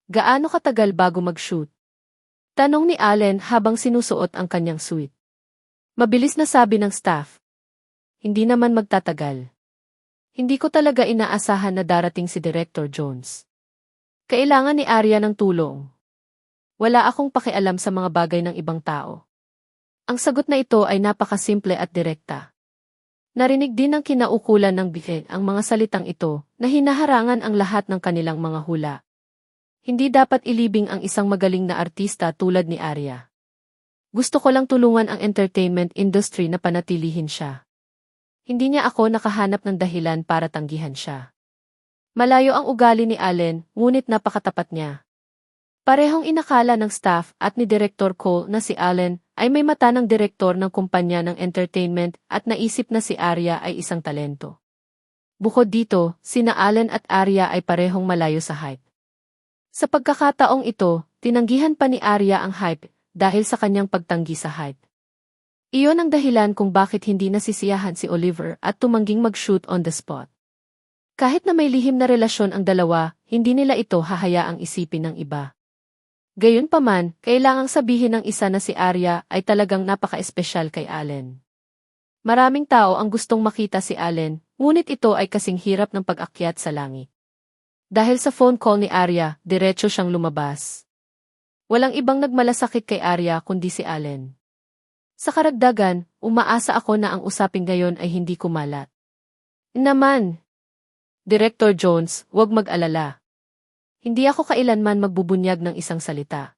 Gaano katagal bago mag-shoot? Tanong ni Allen habang sinusuot ang kanyang suit. Mabilis na sabi ng staff. Hindi naman magtatagal. Hindi ko talaga inaasahan na darating si Director Jones. Kailangan ni Arya ng tulong. Wala akong pakialam sa mga bagay ng ibang tao. Ang sagot na ito ay napakasimple at direkta. Narinig din ng kinaukulan ng bihe ang mga salitang ito na hinaharangan ang lahat ng kanilang mga hula. Hindi dapat ilibing ang isang magaling na artista tulad ni Arya. Gusto ko lang tulungan ang entertainment industry na panatilihin siya. Hindi niya ako nakahanap ng dahilan para tanggihan siya. Malayo ang ugali ni Allen, ngunit napakatapat niya. Parehong inakala ng staff at ni Director Cole na si Allen ay may mata ng direktor ng kumpanya ng entertainment at naisip na si Arya ay isang talento. Bukod dito, sina Allen at Arya ay parehong malayo sa hype. Sa pagkakataong ito, tinanggihan pa ni Arya ang hype dahil sa kanyang pagtanggi sa hype. Iyon ang dahilan kung bakit hindi nasisiyahan si Oliver at tumangging mag-shoot on the spot. Kahit na may lihim na relasyon ang dalawa, hindi nila ito hahayaang isipin ng iba. Gayunpaman, kailangang sabihin ng isa na si Arya ay talagang napaka-espesyal kay Allen. Maraming tao ang gustong makita si Allen, ngunit ito ay kasing hirap ng pag-akyat sa langit. Dahil sa phone call ni Arya, diretso siyang lumabas. Walang ibang nagmalasakit kay Arya kundi si Allen. Sa karagdagan, umaasa ako na ang usapin ngayon ay hindi kumalat. Naman! Director Jones, huwag mag-alala. Hindi ako kailanman magbubunyag ng isang salita.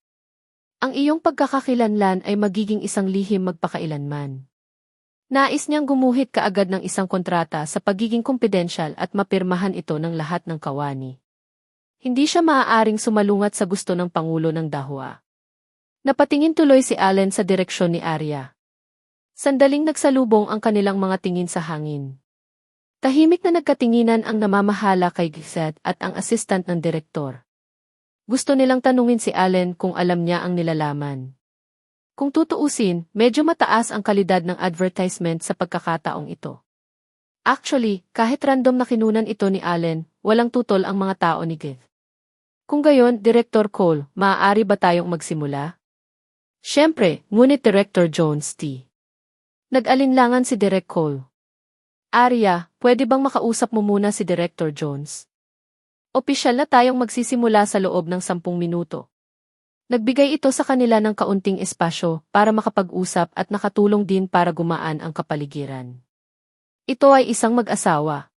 Ang iyong pagkakakilanlan ay magiging isang lihim magpakailanman. Nais niyang gumuhit kaagad ng isang kontrata sa pagiging kumpidensyal at mapirmahan ito ng lahat ng kawani. Hindi siya maaaring sumalungat sa gusto ng Pangulo ng Dahwa. Napatingin tuloy si Allen sa direksyon ni Arya. Sandaling nagsalubong ang kanilang mga tingin sa hangin. Tahimik na nagkatinginan ang namamahala kay Gisette at ang assistant ng direktor. Gusto nilang tanungin si Allen kung alam niya ang nilalaman. Kung tutuusin, medyo mataas ang kalidad ng advertisement sa pagkakataong ito. Actually, kahit random na kinunan ito ni Allen, walang tutol ang mga tao ni Gith. Kung gayon, Director Cole, maaari ba tayong magsimula? Siyempre, ngunit Director Jones T. Nag-alinlangan si Direk Cole. Arya, pwede bang makausap mo muna si Director Jones? Opisyal na tayong magsisimula sa loob ng 10 minuto. Nagbigay ito sa kanila ng kaunting espasyo para makapag-usap at nakatulong din para gumaan ang kapaligiran. Ito ay isang mag-asawa.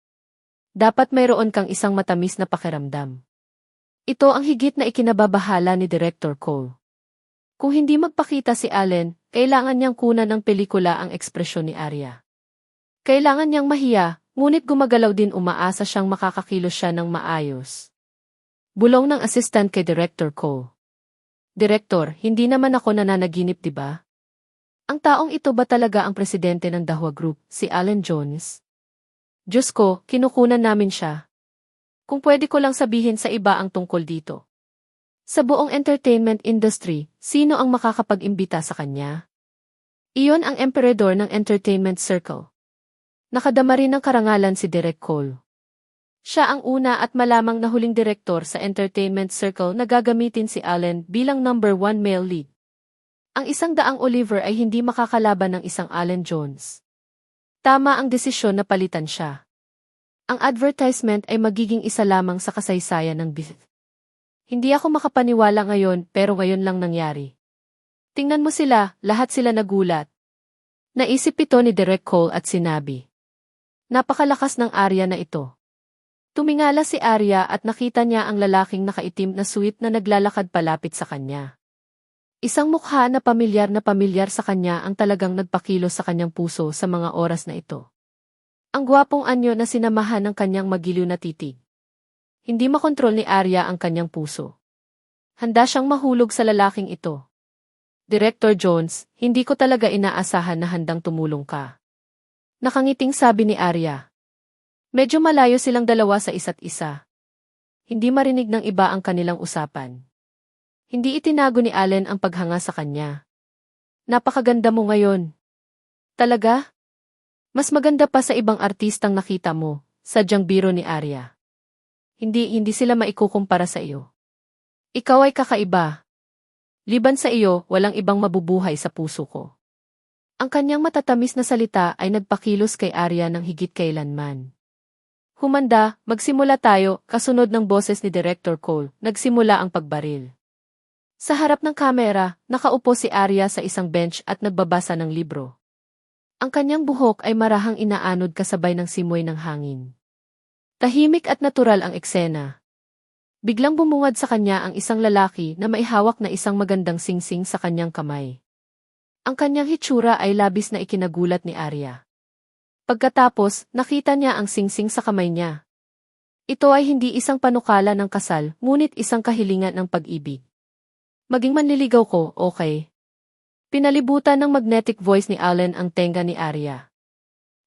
Dapat mayroon kang isang matamis na pakiramdam. Ito ang higit na ikinababahala ni Director Cole. Kung hindi magpakita si Allen, kailangan niyang kunan ng pelikula ang ekspresyon ni Arya. Kailangan niyang mahiya, ngunit gumagalaw din umaasa siyang makakakilos siya ng maayos. Bulong ng assistant kay Director Cole. Direktor, hindi naman ako nananaginip, di ba? Ang taong ito ba talaga ang presidente ng Dahwa Group, si Allen Jones? Diyos ko, kinukunan namin siya. Kung pwede ko lang sabihin sa iba ang tungkol dito. Sa buong entertainment industry, sino ang makakapag-imbita sa kanya? Iyon ang emperador ng entertainment circle. Nakadama rin ng karangalan si Direk Cole. Siya ang una at malamang na huling direktor sa entertainment circle na gagamitin si Allen bilang number 1 male lead. Ang 100 Oliver ay hindi makakalaban ng isang Allen Jones. Tama ang desisyon na palitan siya. Ang advertisement ay magiging isa lamang sa kasaysayan ng BIF. Hindi ako makapaniwala ngayon pero ngayon lang nangyari. Tingnan mo sila, lahat sila nagulat. Naisip ito ni Direk Cole at sinabi. Napakalakas ng Arya na ito. Tumingala si Arya at nakita niya ang lalaking nakaitim na suit na naglalakad palapit sa kanya. Isang mukha na pamilyar sa kanya ang talagang nagpakilos sa kanyang puso sa mga oras na ito. Ang gwapong anyo na sinamahan ng kanyang magiliw na titig. Hindi makontrol ni Arya ang kanyang puso. Handa siyang mahulog sa lalaking ito. Director Jones, hindi ko talaga inaasahan na handang tumulong ka. Nakangiting sabi ni Arya. Medyo malayo silang dalawa sa isa't isa. Hindi marinig ng iba ang kanilang usapan. Hindi itinago ni Allen ang paghanga sa kanya. Napakaganda mo ngayon. Talaga? Mas maganda pa sa ibang artistang nakita mo, sadyang biro ni Arya. Hindi sila maikukumpara sa iyo. Ikaw ay kakaiba. Liban sa iyo, walang ibang mabubuhay sa puso ko. Ang kanyang matatamis na salita ay nagpakilos kay Arya ng higit kailanman. Humanda, magsimula tayo, kasunod ng boses ni Director Cole, nagsimula ang pagbaril. Sa harap ng kamera, nakaupo si Arya sa isang bench at nagbabasa ng libro. Ang kanyang buhok ay marahang inaanod kasabay ng simoy ng hangin. Tahimik at natural ang eksena. Biglang bumungad sa kanya ang isang lalaki na maihawak na isang magandang singsing sa kanyang kamay. Ang kanyang hitsura ay labis na ikinagulat ni Arya. Pagkatapos, nakita niya ang singsing sa kamay niya. Ito ay hindi isang panukala ng kasal, ngunit isang kahilingan ng pag-ibig. Maging manliligaw ko, okay? Pinalibutan ng magnetic voice ni Allen ang tenga ni Arya.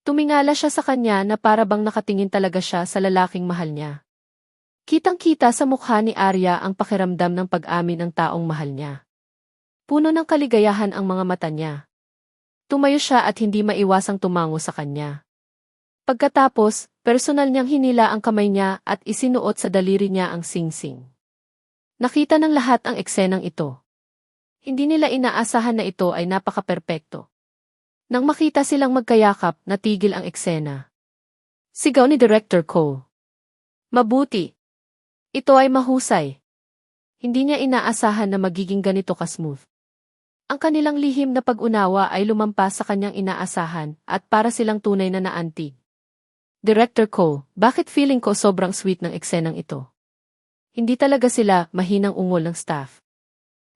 Tumingala siya sa kanya na para bang nakatingin talaga siya sa lalaking mahal niya. Kitang-kita sa mukha ni Arya ang pakiramdam ng pag-amin ng taong mahal niya. Puno ng kaligayahan ang mga mata niya. Tumayo siya at hindi maiwasang tumango sa kanya. Pagkatapos, personal niyang hinila ang kamay niya at isinuot sa daliri niya ang singsing. Nakita ng lahat ang eksenang ito. Hindi nila inaasahan na ito ay napaka-perpekto. Nang makita silang magkayakap, natigil ang eksena. Sigaw ni Director Cole. Mabuti. Ito ay mahusay. Hindi niya inaasahan na magiging ganito ka-smooth. Ang kanilang lihim na pag-unawa ay lumampas sa kanyang inaasahan at para silang tunay na naantig. Director Cole, bakit feeling ko sobrang sweet ng eksenang ito? Hindi talaga sila mahinang ungol ng staff.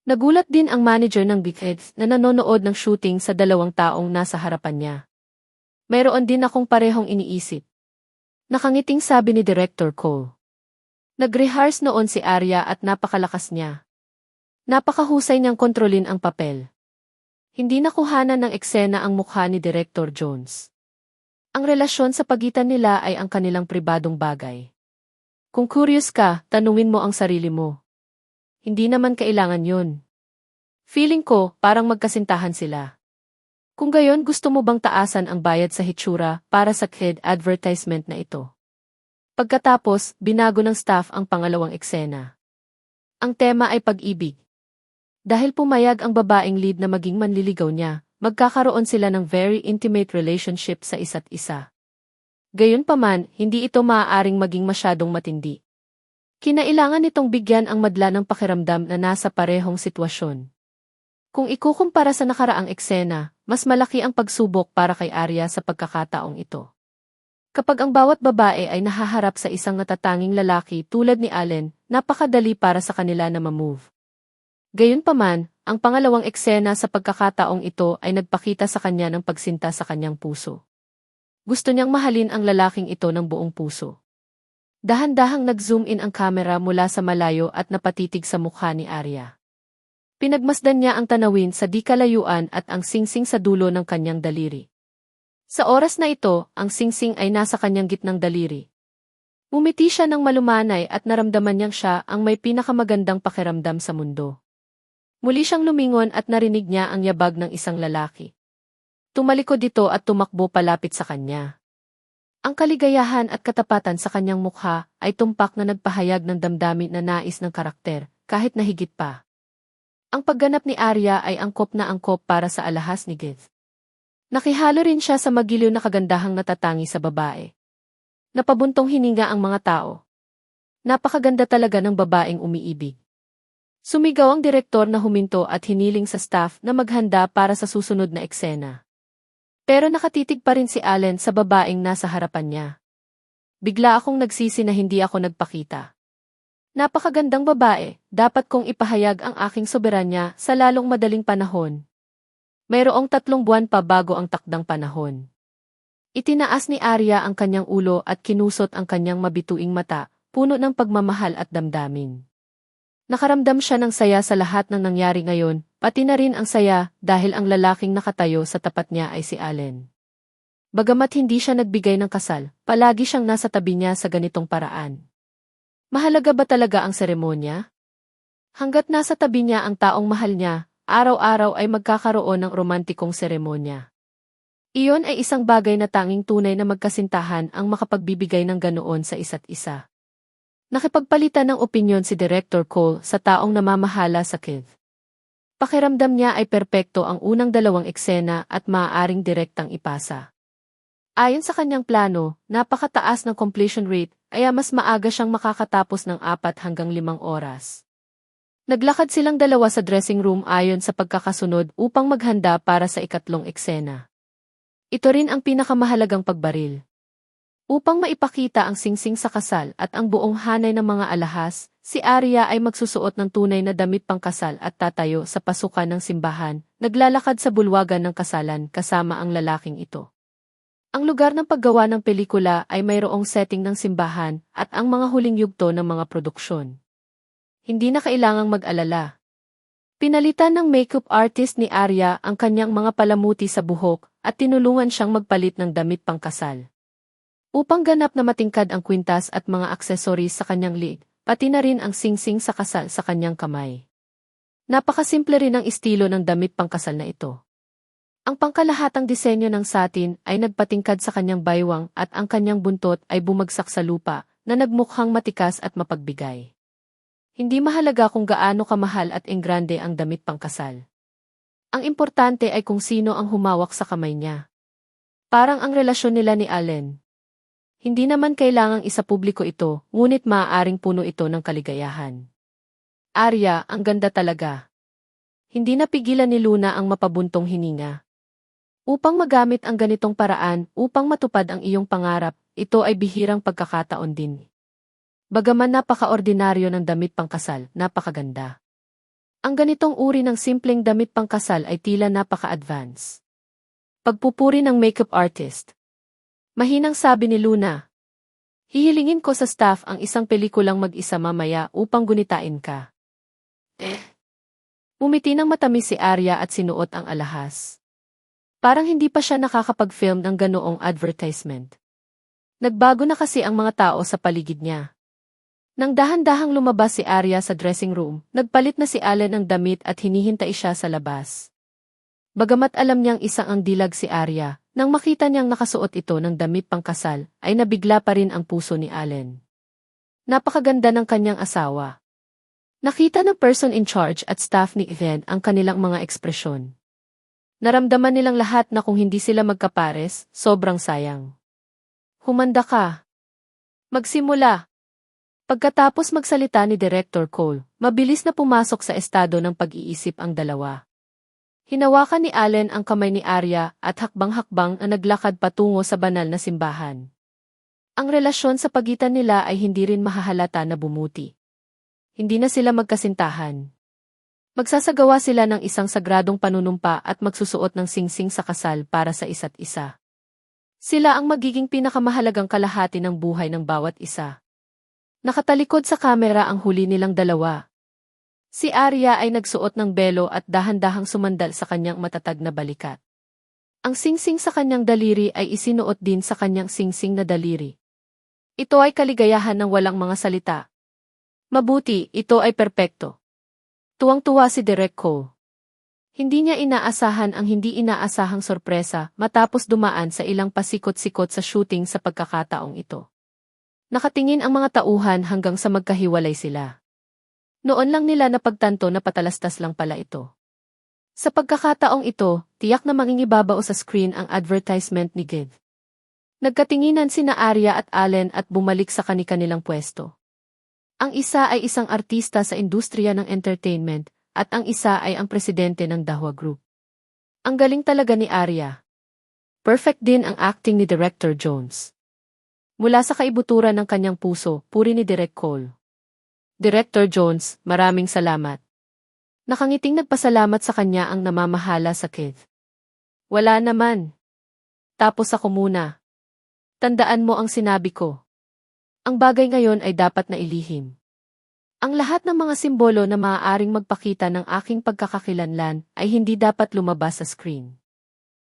Nagulat din ang manager ng Big Heads na nanonood ng shooting sa dalawang taong nasa harapan niya. Mayroon din akong parehong iniisip. Nakangiting sabi ni Director Cole. Nag-rehearse noon si Arya at napakalakas niya. Napakahusay niyang kontrolin ang papel. Hindi nakuhanan ng eksena ang mukha ni Director Jones. Ang relasyon sa pagitan nila ay ang kanilang pribadong bagay. Kung curious ka, tanungin mo ang sarili mo. Hindi naman kailangan yun. Feeling ko, parang magkasintahan sila. Kung gayon gusto mo bang taasan ang bayad sa hitsura para sa kid advertisement na ito? Pagkatapos, binago ng staff ang pangalawang eksena. Ang tema ay pag-ibig. Dahil pumayag ang babaeng lead na maging manliligaw niya, magkakaroon sila ng very intimate relationship sa isa't isa. Gayunpaman, hindi ito maaaring maging masyadong matindi. Kinailangan nitong bigyan ang madla ng pakiramdam na nasa parehong sitwasyon. Kung ikukumpara sa nakaraang eksena, mas malaki ang pagsubok para kay Arya sa pagkakataong ito. Kapag ang bawat babae ay nahaharap sa isang natatanging lalaki tulad ni Allen, napakadali para sa kanila na ma-move. Gayunpaman, ang pangalawang eksena sa pagkakataong ito ay nagpakita sa kanya ng pagsinta sa kanyang puso. Gusto niyang mahalin ang lalaking ito ng buong puso. Dahan-dahang nag-zoom in ang kamera mula sa malayo at napatitig sa mukha ni Arya. Pinagmasdan niya ang tanawin sa di kalayuan at ang singsing sa dulo ng kanyang daliri. Sa oras na ito, ang singsing ay nasa kanyang gitnang daliri. Umiti siya ng malumanay at naramdaman niyang siya ang may pinakamagandang pakiramdam sa mundo. Muli siyang lumingon at narinig niya ang yabag ng isang lalaki. Tumalikod ito at tumakbo palapit sa kanya. Ang kaligayahan at katapatan sa kanyang mukha ay tumpak na nagpahayag ng damdamin na nais ng karakter, kahit na higit pa. Ang pagganap ni Arya ay angkop na angkop para sa alahas ni Gith. Nakihalo rin siya sa magiliw na kagandahang natatangi sa babae. Napabuntong hininga ang mga tao. Napakaganda talaga ng babaeng umiibig. Sumigaw ang direktor na huminto at hiniling sa staff na maghanda para sa susunod na eksena. Pero nakatitig pa rin si Allen sa babaeng nasa harapan niya. Bigla akong nagsisi na hindi ako nagpakita. Napakagandang babae, dapat kong ipahayag ang aking soberanya sa lalong madaling panahon. Mayroong 3 buwan pa bago ang takdang panahon. Itinaas ni Arya ang kanyang ulo at kinusot ang kanyang mabituing mata, puno ng pagmamahal at damdamin. Nakaramdam siya ng saya sa lahat ng nangyari ngayon, pati na rin ang saya dahil ang lalaking nakatayo sa tapat niya ay si Allen. Bagamat hindi siya nagbigay ng kasal, palagi siyang nasa tabi niya sa ganitong paraan. Mahalaga ba talaga ang seremonya? Hanggat nasa tabi niya ang taong mahal niya, araw-araw ay magkakaroon ng romantikong seremonya. Iyon ay isang bagay na tanging tunay na magkasintahan ang makapagbibigay ng ganoon sa isa't isa. Nakipagpalitan ng opinyon si Director Cole sa taong namamahala sa Kiev. Pakiramdam niya ay perpekto ang unang dalawang eksena at maaaring direktang ipasa. Ayon sa kanyang plano, napakataas ng completion rate, kaya mas maaga siyang makakatapos ng 4 hanggang 5 oras. Naglakad silang dalawa sa dressing room ayon sa pagkakasunod upang maghanda para sa ikatlong eksena. Ito rin ang pinakamahalagang pagbaril. Upang maipakita ang singsing sa kasal at ang buong hanay ng mga alahas, si Arya ay magsusuot ng tunay na damit pangkasal at tatayo sa pasukan ng simbahan, naglalakad sa bulwagan ng kasalan kasama ang lalaking ito. Ang lugar ng paggawa ng pelikula ay mayroong setting ng simbahan at ang mga huling yugto ng mga produksyon. Hindi na kailangang mag-alala. Pinalitan ng makeup artist ni Arya ang kanyang mga palamuti sa buhok at tinulungan siyang magpalit ng damit pangkasal. Upang ganap na matingkad ang kwintas at mga aksesoris sa kanyang liig, pati na rin ang singsing sa kasal sa kanyang kamay. Napakasimple rin ang estilo ng damit pangkasal na ito. Ang pangkalahatang disenyo ng satin ay nagpatingkad sa kanyang baywang at ang kanyang buntot ay bumagsak sa lupa na nagmukhang matikas at mapagbigay. Hindi mahalaga kung gaano kamahal at enggrande ang damit pangkasal. Ang importante ay kung sino ang humawak sa kamay niya. Parang ang relasyon nila ni Allen. Hindi naman kailangang isapubliko ito, ngunit maaaring puno ito ng kaligayahan. Arya, ang ganda talaga. Hindi napigilan ni Luna ang mapabuntong hininga. Upang magamit ang ganitong paraan upang matupad ang iyong pangarap, ito ay bihirang pagkakataon din. Bagaman napaka-ordinaryo ng damit pangkasal, napakaganda. Ang ganitong uri ng simpleng damit pangkasal ay tila napaka-advance. Pagpupuri ng makeup artist. Mahinang sabi ni Luna. Hihilingin ko sa staff ang isang pelikulang mag-isa mamaya upang gunitain ka. Umiti ng matamis si Arya at sinuot ang alahas. Parang hindi pa siya nakakapag-film ng ganoong advertisement. Nagbago na kasi ang mga tao sa paligid niya. Nang dahan-dahang lumabas si Arya sa dressing room, nagpalit na si Allen ng damit at hinihintay siya sa labas. Bagamat alam niyang isang ang dilag si Arya, nang makita niyang nakasuot ito ng damit pangkasal, ay nabigla pa rin ang puso ni Allen. Napakaganda ng kanyang asawa. Nakita ng person in charge at staff ni Ethan ang kanilang mga ekspresyon. Naramdaman nilang lahat na kung hindi sila magkapares, sobrang sayang. Humanda ka. Magsimula. Pagkatapos magsalita ni Director Cole, mabilis na pumasok sa estado ng pag-iisip ang dalawa. Hinawakan ni Allen ang kamay ni Arya at hakbang-hakbang ang naglakad patungo sa banal na simbahan. Ang relasyon sa pagitan nila ay hindi rin mahahalata na bumuti. Hindi na sila magkasintahan. Magsasagawa sila ng isang sagradong panunumpa at magsusuot ng singsing sa kasal para sa isa't isa. Sila ang magiging pinakamahalagang kalahati ng buhay ng bawat isa. Nakatalikod sa kamera ang huli nilang dalawa. Si Arya ay nagsuot ng belo at dahan-dahang sumandal sa kanyang matatag na balikat. Ang singsing sa kanyang daliri ay isinuot din sa kanyang singsing na daliri. Ito ay kaligayahan ng walang mga salita. Mabuti, ito ay perpekto. Tuwang-tuwa si Direk Cole. Hindi niya inaasahan ang hindi inaasahang sorpresa matapos dumaan sa ilang pasikot-sikot sa shooting sa pagkakataong ito. Nakatingin ang mga tauhan hanggang sa magkahiwalay sila. Noon lang nila napagtanto na patalastas lang pala ito. Sa pagkakataong ito, tiyak na mangingibabaw sa screen ang advertisement ni Giv. Nagkatinginan sina Arya at Allen at bumalik sa kani-kanilang pwesto. Ang isa ay isang artista sa industriya ng entertainment, at ang isa ay ang presidente ng Dahua Group. Ang galing talaga ni Arya. Perfect din ang acting ni Director Jones. Mula sa kaibuturan ng kanyang puso, puri ni Direk Cole. Director Jones, maraming salamat. Nakangiting nagpasalamat sa kanya ang namamahala sa Kiev. Wala naman. Tapos ako muna. Tandaan mo ang sinabi ko. Ang bagay ngayon ay dapat na ilihim. Ang lahat ng mga simbolo na maaaring magpakita ng aking pagkakakilanlan ay hindi dapat lumabas sa screen.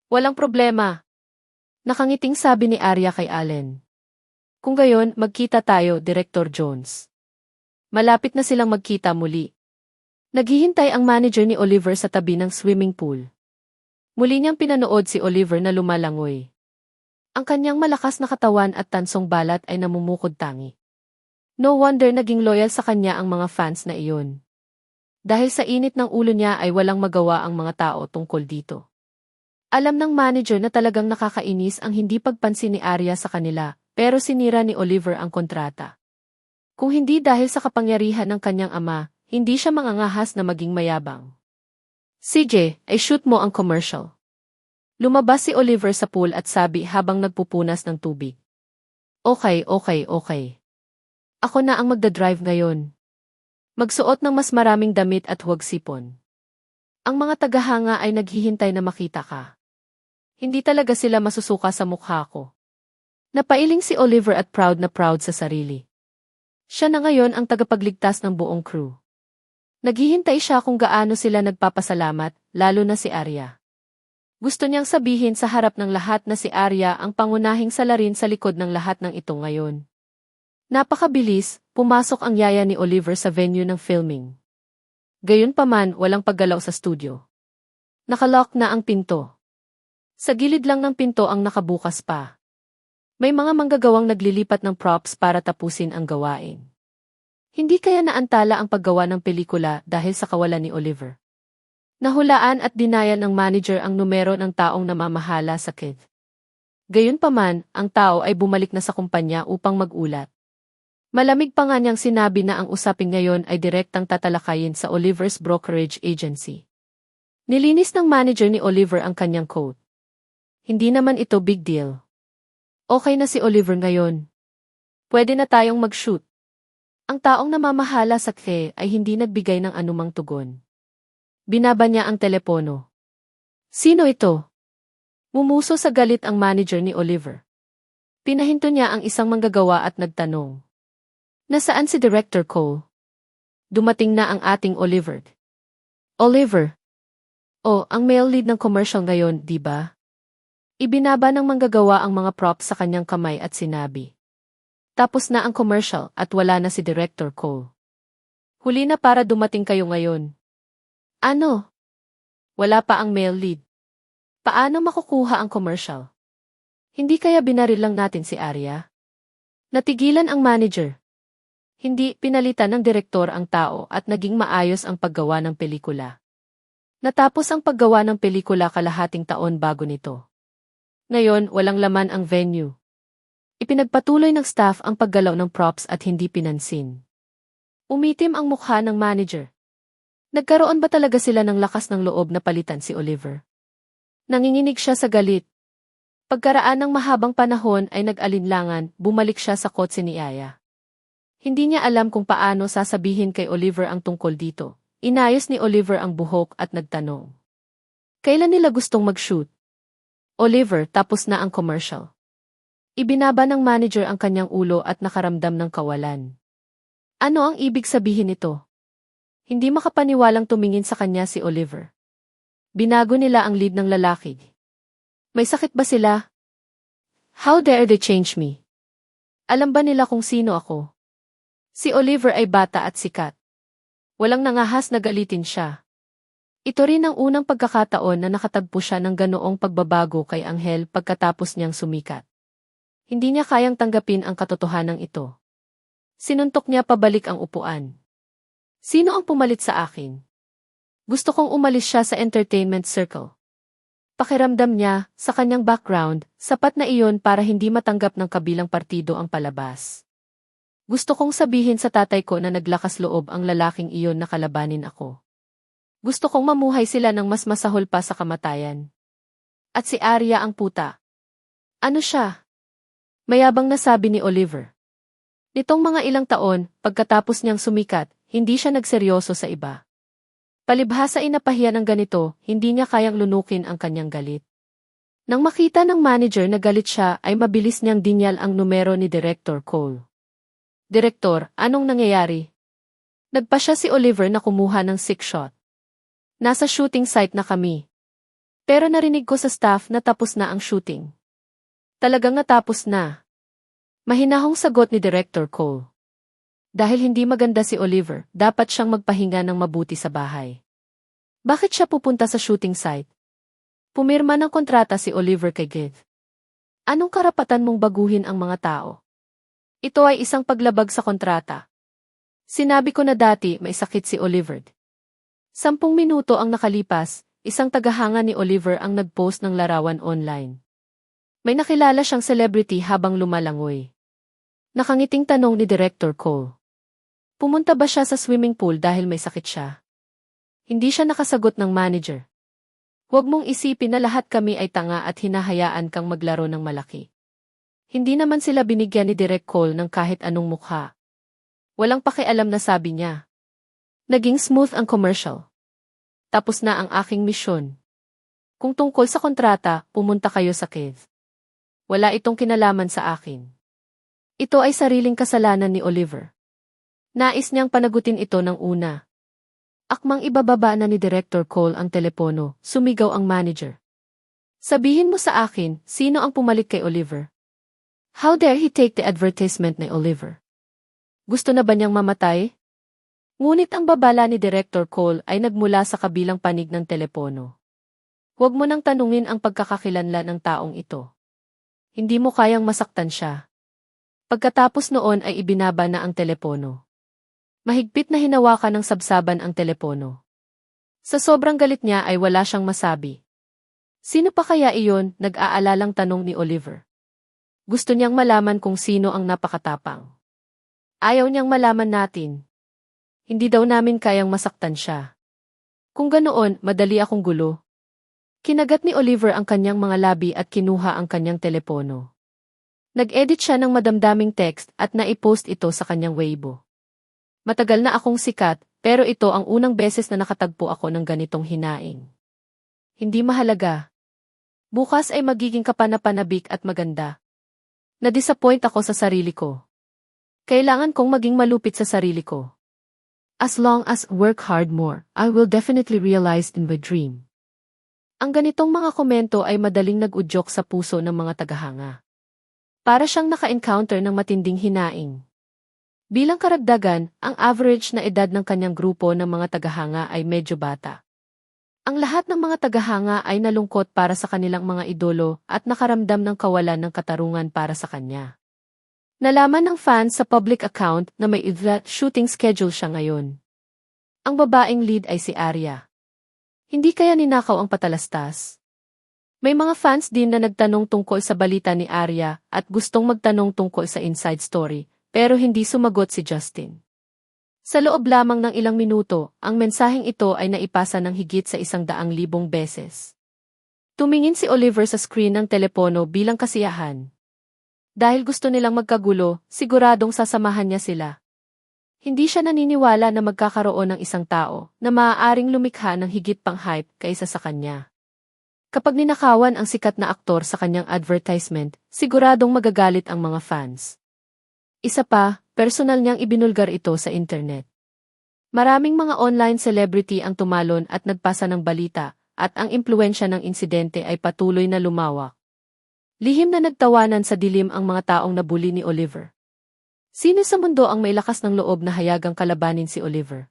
Walang problema. Nakangiting sabi ni Arya kay Allen. Kung gayon, magkita tayo, Director Jones. Malapit na silang magkita muli. Naghihintay ang manager ni Oliver sa tabi ng swimming pool. Muli niyang pinanood si Oliver na lumalangoy. Ang kanyang malakas na katawan at tansong balat ay namumukod tangi. No wonder naging loyal sa kanya ang mga fans na iyon. Dahil sa init ng ulo niya ay walang magawa ang mga tao tungkol dito. Alam ng manager na talagang nakakainis ang hindi pagpansin ni Arya sa kanila, pero sinira ni Oliver ang kontrata. Kung hindi dahil sa kapangyarihan ng kanyang ama, hindi siya mangangahas na maging mayabang. CJ, ay shoot mo ang commercial. Lumabas si Oliver sa pool at sabi habang nagpupunas ng tubig. Okay. Ako na ang magdadrive ngayon. Magsuot ng mas maraming damit at huwag sipon. Ang mga tagahanga ay naghihintay na makita ka. Hindi talaga sila masusuka sa mukha ko. Napailing si Oliver at proud na proud sa sarili. Siya na ngayon ang tagapagligtas ng buong crew. Naghihintay siya kung gaano sila nagpapasalamat, lalo na si Arya. Gusto niyang sabihin sa harap ng lahat na si Arya ang pangunahing salarin sa likod ng lahat ng ito ngayon. Napakabilis, pumasok ang yaya ni Oliver sa venue ng filming. Gayunpaman, walang paggalaw sa studio. Nakalock na ang pinto. Sa gilid lang ng pinto ang nakabukas pa. May mga manggagawang naglilipat ng props para tapusin ang gawain. Hindi kaya naantala ang paggawa ng pelikula dahil sa kawalan ni Oliver. Nahulaan at dinayan ng manager ang numero ng taong namamahala sa kit. Gayunpaman, ang tao ay bumalik na sa kumpanya upang mag-ulat. Malamig pa nga niyang sinabi na ang usapin ngayon ay direktang tatalakayin sa Oliver's brokerage agency. Nilinis ng manager ni Oliver ang kanyang coat. Hindi naman ito big deal. Okay na si Oliver ngayon. Pwede na tayong mag-shoot. Ang taong namamahala sa khe ay hindi nagbigay ng anumang tugon. Binaba niya ang telepono. Sino ito? Mumuso sa galit ang manager ni Oliver. Pinahinto niya ang isang manggagawa at nagtanong. Nasaan si Director Cole? Dumating na ang ating Oliver. Oliver? Oh, ang male lead ng commercial ngayon, di ba? Ibinaba ng manggagawa ang mga props sa kanyang kamay at sinabi. Tapos na ang commercial at wala na si Director Cole. Huli na para dumating kayo ngayon. Ano? Wala pa ang male lead. Paano makukuha ang commercial? Hindi kaya binaril lang natin si Arya? Natigilan ang manager. Hindi pinalitan ng direktor ang tao at naging maayos ang paggawa ng pelikula. Natapos ang paggawa ng pelikula kalahating taon bago nito. Ngayon, walang laman ang venue. Ipinagpatuloy ng staff ang paggalaw ng props at hindi pinansin. Umitim ang mukha ng manager. Nagkaroon ba talaga sila ng lakas ng loob na palitan si Oliver? Nanginginig siya sa galit. Pagkaraan ng mahabang panahon ay nag-alinlangan, bumalik siya sa kotse ni Aya. Hindi niya alam kung paano sasabihin kay Oliver ang tungkol dito. Inayos ni Oliver ang buhok at nagtanong. Kailan nila gustong mag-shoot? Oliver, tapos na ang commercial. Ibinaba ng manager ang kanyang ulo at nakaramdam ng kawalan. Ano ang ibig sabihin nito? Hindi makapaniwalang tumingin sa kanya si Oliver. Binago nila ang lead ng lalaki. May sakit ba sila? How dare they change me? Alam ba nila kung sino ako? Si Oliver ay bata at sikat. Walang nangahas na galitin siya. Ito rin ang unang pagkakataon na nakatagpo siya ng ganoong pagbabago kay Angel pagkatapos niyang sumikat. Hindi niya kayang tanggapin ang katotohanan ito. Sinuntok niya pabalik ang upuan. Sino ang pumalit sa akin? Gusto kong umalis siya sa entertainment circle. Pakiramdam niya, sa kanyang background, sapat na iyon para hindi matanggap ng kabilang partido ang palabas. Gusto kong sabihin sa tatay ko na naglakas loob ang lalaking iyon na kalabanin ako. Gusto kong mamuhay sila ng mas masahol pa sa kamatayan. At si Arya ang puta. Ano siya? Mayabang na sabi ni Oliver. Nitong mga ilang taon, pagkatapos niyang sumikat, hindi siya nagseryoso sa iba. Palibhasa ay napahiya ng ganito, hindi niya kayang lunukin ang kanyang galit. Nang makita ng manager na galit siya ay mabilis niyang dinyal ang numero ni Director Cole. Direktor, anong nangyayari? Nagpa siya si Oliver na kumuha ng 6 shot. Nasa shooting site na kami. Pero narinig ko sa staff na tapos na ang shooting. Talagang natapos na. Mahinahong sagot ni Director Cole. Dahil hindi maganda si Oliver, dapat siyang magpahinga ng mabuti sa bahay. Bakit siya pupunta sa shooting site? Pumirma ng kontrata si Oliver kay Gith. Anong karapatan mong baguhin ang mga tao? Ito ay isang paglabag sa kontrata. Sinabi ko na dati may sakit si Oliver. 10 minuto ang nakalipas, isang tagahanga ni Oliver ang nag-post ng larawan online. May nakilala siyang celebrity habang lumalangoy. Nakangiting tanong ni Director Cole. Pumunta ba siya sa swimming pool dahil may sakit siya? Hindi siya nakasagot ng manager. Huwag mong isipin na lahat kami ay tanga at hinahayaan kang maglaro ng malaki. Hindi naman sila binigyan ni Direk Cole ng kahit anong mukha. Walang pakialam na sabi niya. Naging smooth ang commercial. Tapos na ang aking misyon. Kung tungkol sa kontrata, pumunta kayo sa Kev. Wala itong kinalaman sa akin. Ito ay sariling kasalanan ni Oliver. Nais niyang panagutin ito ng una. Akmang ibababa na ni Director Cole ang telepono, sumigaw ang manager. Sabihin mo sa akin, sino ang pumalit kay Oliver? How dare he take the advertisement ni Oliver? Gusto na ba niyang mamatay? Ngunit ang babala ni Director Cole ay nagmula sa kabilang panig ng telepono. Huwag mo nang tanungin ang pagkakakilanlan ng taong ito. Hindi mo kayang masaktan siya. Pagkatapos noon ay ibinaba na ang telepono. Mahigpit na hinawakan ng sabsaban ang telepono. Sa sobrang galit niya ay wala siyang masabi. Sino pa kaya iyon, nag-aalalang tanong ni Oliver. Gusto niyang malaman kung sino ang napakatapang. Ayaw niyang malaman natin. Hindi daw namin kayang masaktan siya. Kung ganoon, madali akong gulo. Kinagat ni Oliver ang kanyang mga labi at kinuha ang kanyang telepono. Nag-edit siya ng madamdaming text at naipost ito sa kanyang Weibo. Matagal na akong sikat, pero ito ang unang beses na nakatagpo ako ng ganitong hinaing. Hindi mahalaga. Bukas ay magiging kapanapanabik at maganda. Na-disappoint ako sa sarili ko. Kailangan kong maging malupit sa sarili ko. As long as work hard more, I will definitely realize in my dream. Ang ganitong mga komento ay madaling nag-udyok sa puso ng mga tagahanga. Para siyang naka-encounter ng matinding hinaing. Bilang karagdagan, ang average na edad ng kanyang grupo ng mga tagahanga ay medyo bata. Ang lahat ng mga tagahanga ay nalungkot para sa kanilang mga idolo at nakaramdam ng kawalan ng katarungan para sa kanya. Nalaman ng fans sa public account na may shooting schedule siya ngayon. Ang babaeng lead ay si Arya. Hindi kaya ninakaw ang patalastas? May mga fans din na nagtanong tungkol sa balita ni Arya at gustong magtanong tungkol sa inside story, pero hindi sumagot si Justin. Sa loob lamang ng ilang minuto, ang mensaheng ito ay naipasa ng higit sa 100,000 beses. Tumingin si Oliver sa screen ng telepono bilang kasiyahan. Dahil gusto nilang magkagulo, siguradong sasamahan niya sila. Hindi siya naniniwala na magkakaroon ng isang tao na maaaring lumikha ng higit pang hype kaysa sa kanya. Kapag ninakawan ang sikat na aktor sa kanyang advertisement, siguradong magagalit ang mga fans. Isa pa, personal niyang ibinulgar ito sa internet. Maraming mga online celebrity ang tumalon at nagpasa ng balita, at ang impluwensya ng insidente ay patuloy na lumawak. Lihim na nagtawanan sa dilim ang mga taong nabuli ni Oliver. Sino sa mundo ang may lakas ng loob na hayagang kalabanin si Oliver?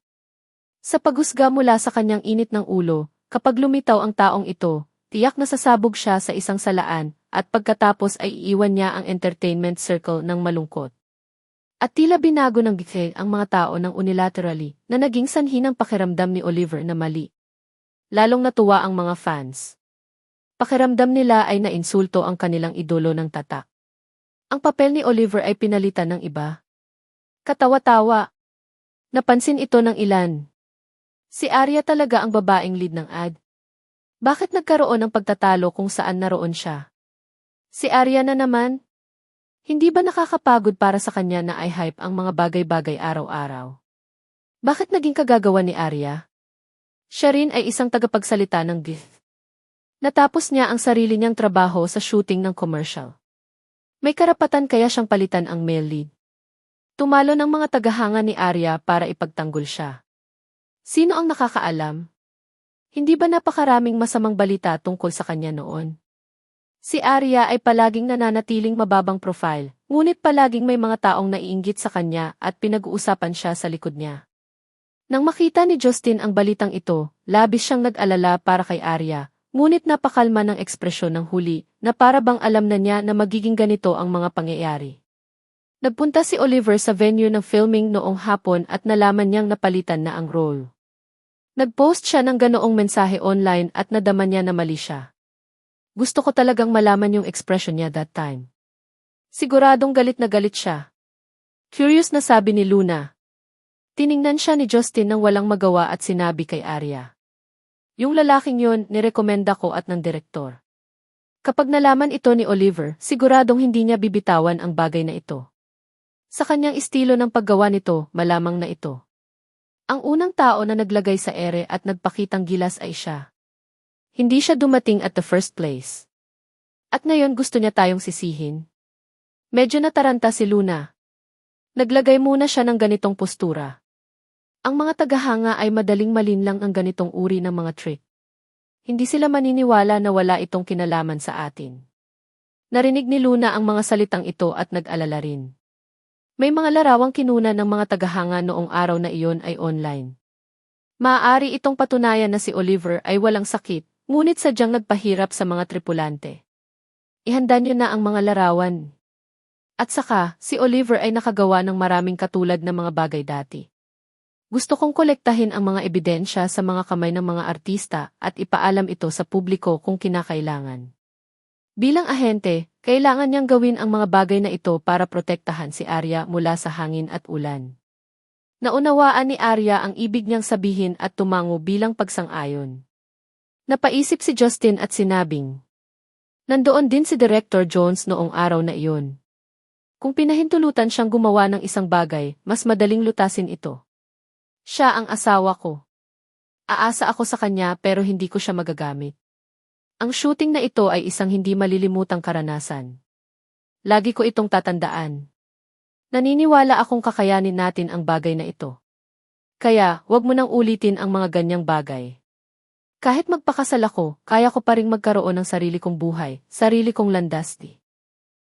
Sa paghusga mula sa kanyang init ng ulo, kapag lumitaw ang taong ito, tiyak na sasabog siya sa isang salaan, at pagkatapos ay iiwan niya ang entertainment circle ng malungkot. At tila binago ng githe ang mga tao ng unilaterally na naging sanhi ng pakiramdam ni Oliver na mali. Lalong natuwa ang mga fans. Pakiramdam nila ay nainsulto ang kanilang idolo ng tatak. Ang papel ni Oliver ay pinalitan ng iba. Katawa-tawa. Napansin ito ng ilan. Si Arya talaga ang babaeng lead ng ad. Bakit nagkaroon ng pagtatalo kung saan naroon siya? Si Arya na naman? Hindi ba nakakapagod para sa kanya na ay hype ang mga bagay-bagay araw-araw? Bakit naging kagagawa ni Arya? Siya rin ay isang tagapagsalita ng gift. Natapos niya ang sarili niyang trabaho sa shooting ng commercial. May karapatan kaya siyang palitan ang male lead. Tumalo ng mga tagahanga ni Arya para ipagtanggol siya. Sino ang nakakaalam? Hindi ba napakaraming masamang balita tungkol sa kanya noon? Si Arya ay palaging nananatiling mababang profile, ngunit palaging may mga taong naiinggit sa kanya at pinag-uusapan siya sa likod niya. Nang makita ni Justin ang balitang ito, labis siyang nag-alala para kay Arya, ngunit napakalma ng ekspresyon ng huli na para bang alam na niya na magiging ganito ang mga pangyayari. Nagpunta si Oliver sa venue ng filming noong hapon at nalaman niyang napalitan na ang role. Nag-post siya ng ganoong mensahe online at nadama niya na mali siya. Gusto ko talagang malaman yung expression niya that time. Siguradong galit na galit siya. Curious na sabi ni Luna. Tiningnan siya ni Justin nang walang magawa at sinabi kay Arya. Yung lalaking yun, nirekomenda ko at ng direktor. Kapag nalaman ito ni Oliver, siguradong hindi niya bibitawan ang bagay na ito. Sa kanyang estilo ng paggawa nito, malamang na ito. Ang unang tao na naglagay sa ere at nagpakitang gilas ay siya. Hindi siya dumating at the first place. At ngayon gusto niya tayong sisihin. Medyo nataranta si Luna. Naglagay muna siya ng ganitong postura. Ang mga tagahanga ay madaling malinlang ang ganitong uri ng mga trick. Hindi sila maniniwala na wala itong kinalaman sa atin. Narinig ni Luna ang mga salitang ito at nag-alala rin. May mga larawang kinuna ng mga tagahanga noong araw na iyon ay online. Maaari itong patunayan na si Oliver ay walang sakit, ngunit sadyang nagpahirap sa mga tripulante. Ihanda niyo na ang mga larawan. At saka, si Oliver ay nakagawa ng maraming katulad ng mga bagay dati. Gusto kong kolektahin ang mga ebidensya sa mga kamay ng mga artista at ipaalam ito sa publiko kung kinakailangan. Bilang ahente, kailangan niyang gawin ang mga bagay na ito para protektahan si Arya mula sa hangin at ulan. Naunawaan ni Arya ang ibig niyang sabihin at tumango bilang pagsang-ayon. Napaisip si Justin at sinabing, nandoon din si Director Jones noong araw na iyon. Kung pinahintulutan siyang gumawa ng isang bagay, mas madaling lutasin ito. Siya ang asawa ko. Aasa ako sa kanya pero hindi ko siya magagamit. Ang shooting na ito ay isang hindi malilimutang karanasan. Lagi ko itong tatandaan. Naniniwala akong kakayanin natin ang bagay na ito. Kaya, wag mo nang ulitin ang mga ganyang bagay. Kahit magpakasal ako, kaya ko pa ring magkaroon ng sarili kong buhay, sarili kong landas di.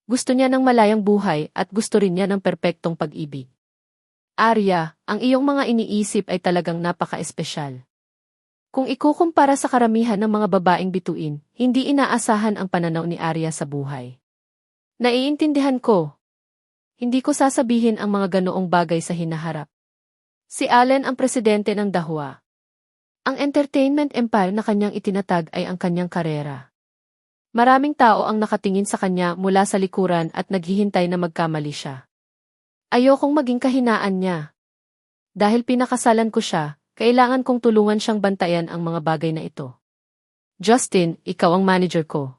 Gusto niya ng malayang buhay at gusto rin niya ng perpektong pag-ibig. Arya, ang iyong mga iniisip ay talagang napaka-espesyal. Kung ikukumpara sa karamihan ng mga babaeng bituin, hindi inaasahan ang pananaw ni Arya sa buhay. Naiintindihan ko. Hindi ko sasabihin ang mga ganoong bagay sa hinaharap. Si Allen ang presidente ng Dahua. Ang entertainment empire na kanyang itinatag ay ang kanyang karera. Maraming tao ang nakatingin sa kanya mula sa likuran at naghihintay na magkamali siya. Ayokong maging kahinaan niya. Dahil pinakasalan ko siya, kailangan kong tulungan siyang bantayan ang mga bagay na ito. Justin, ikaw ang manager ko.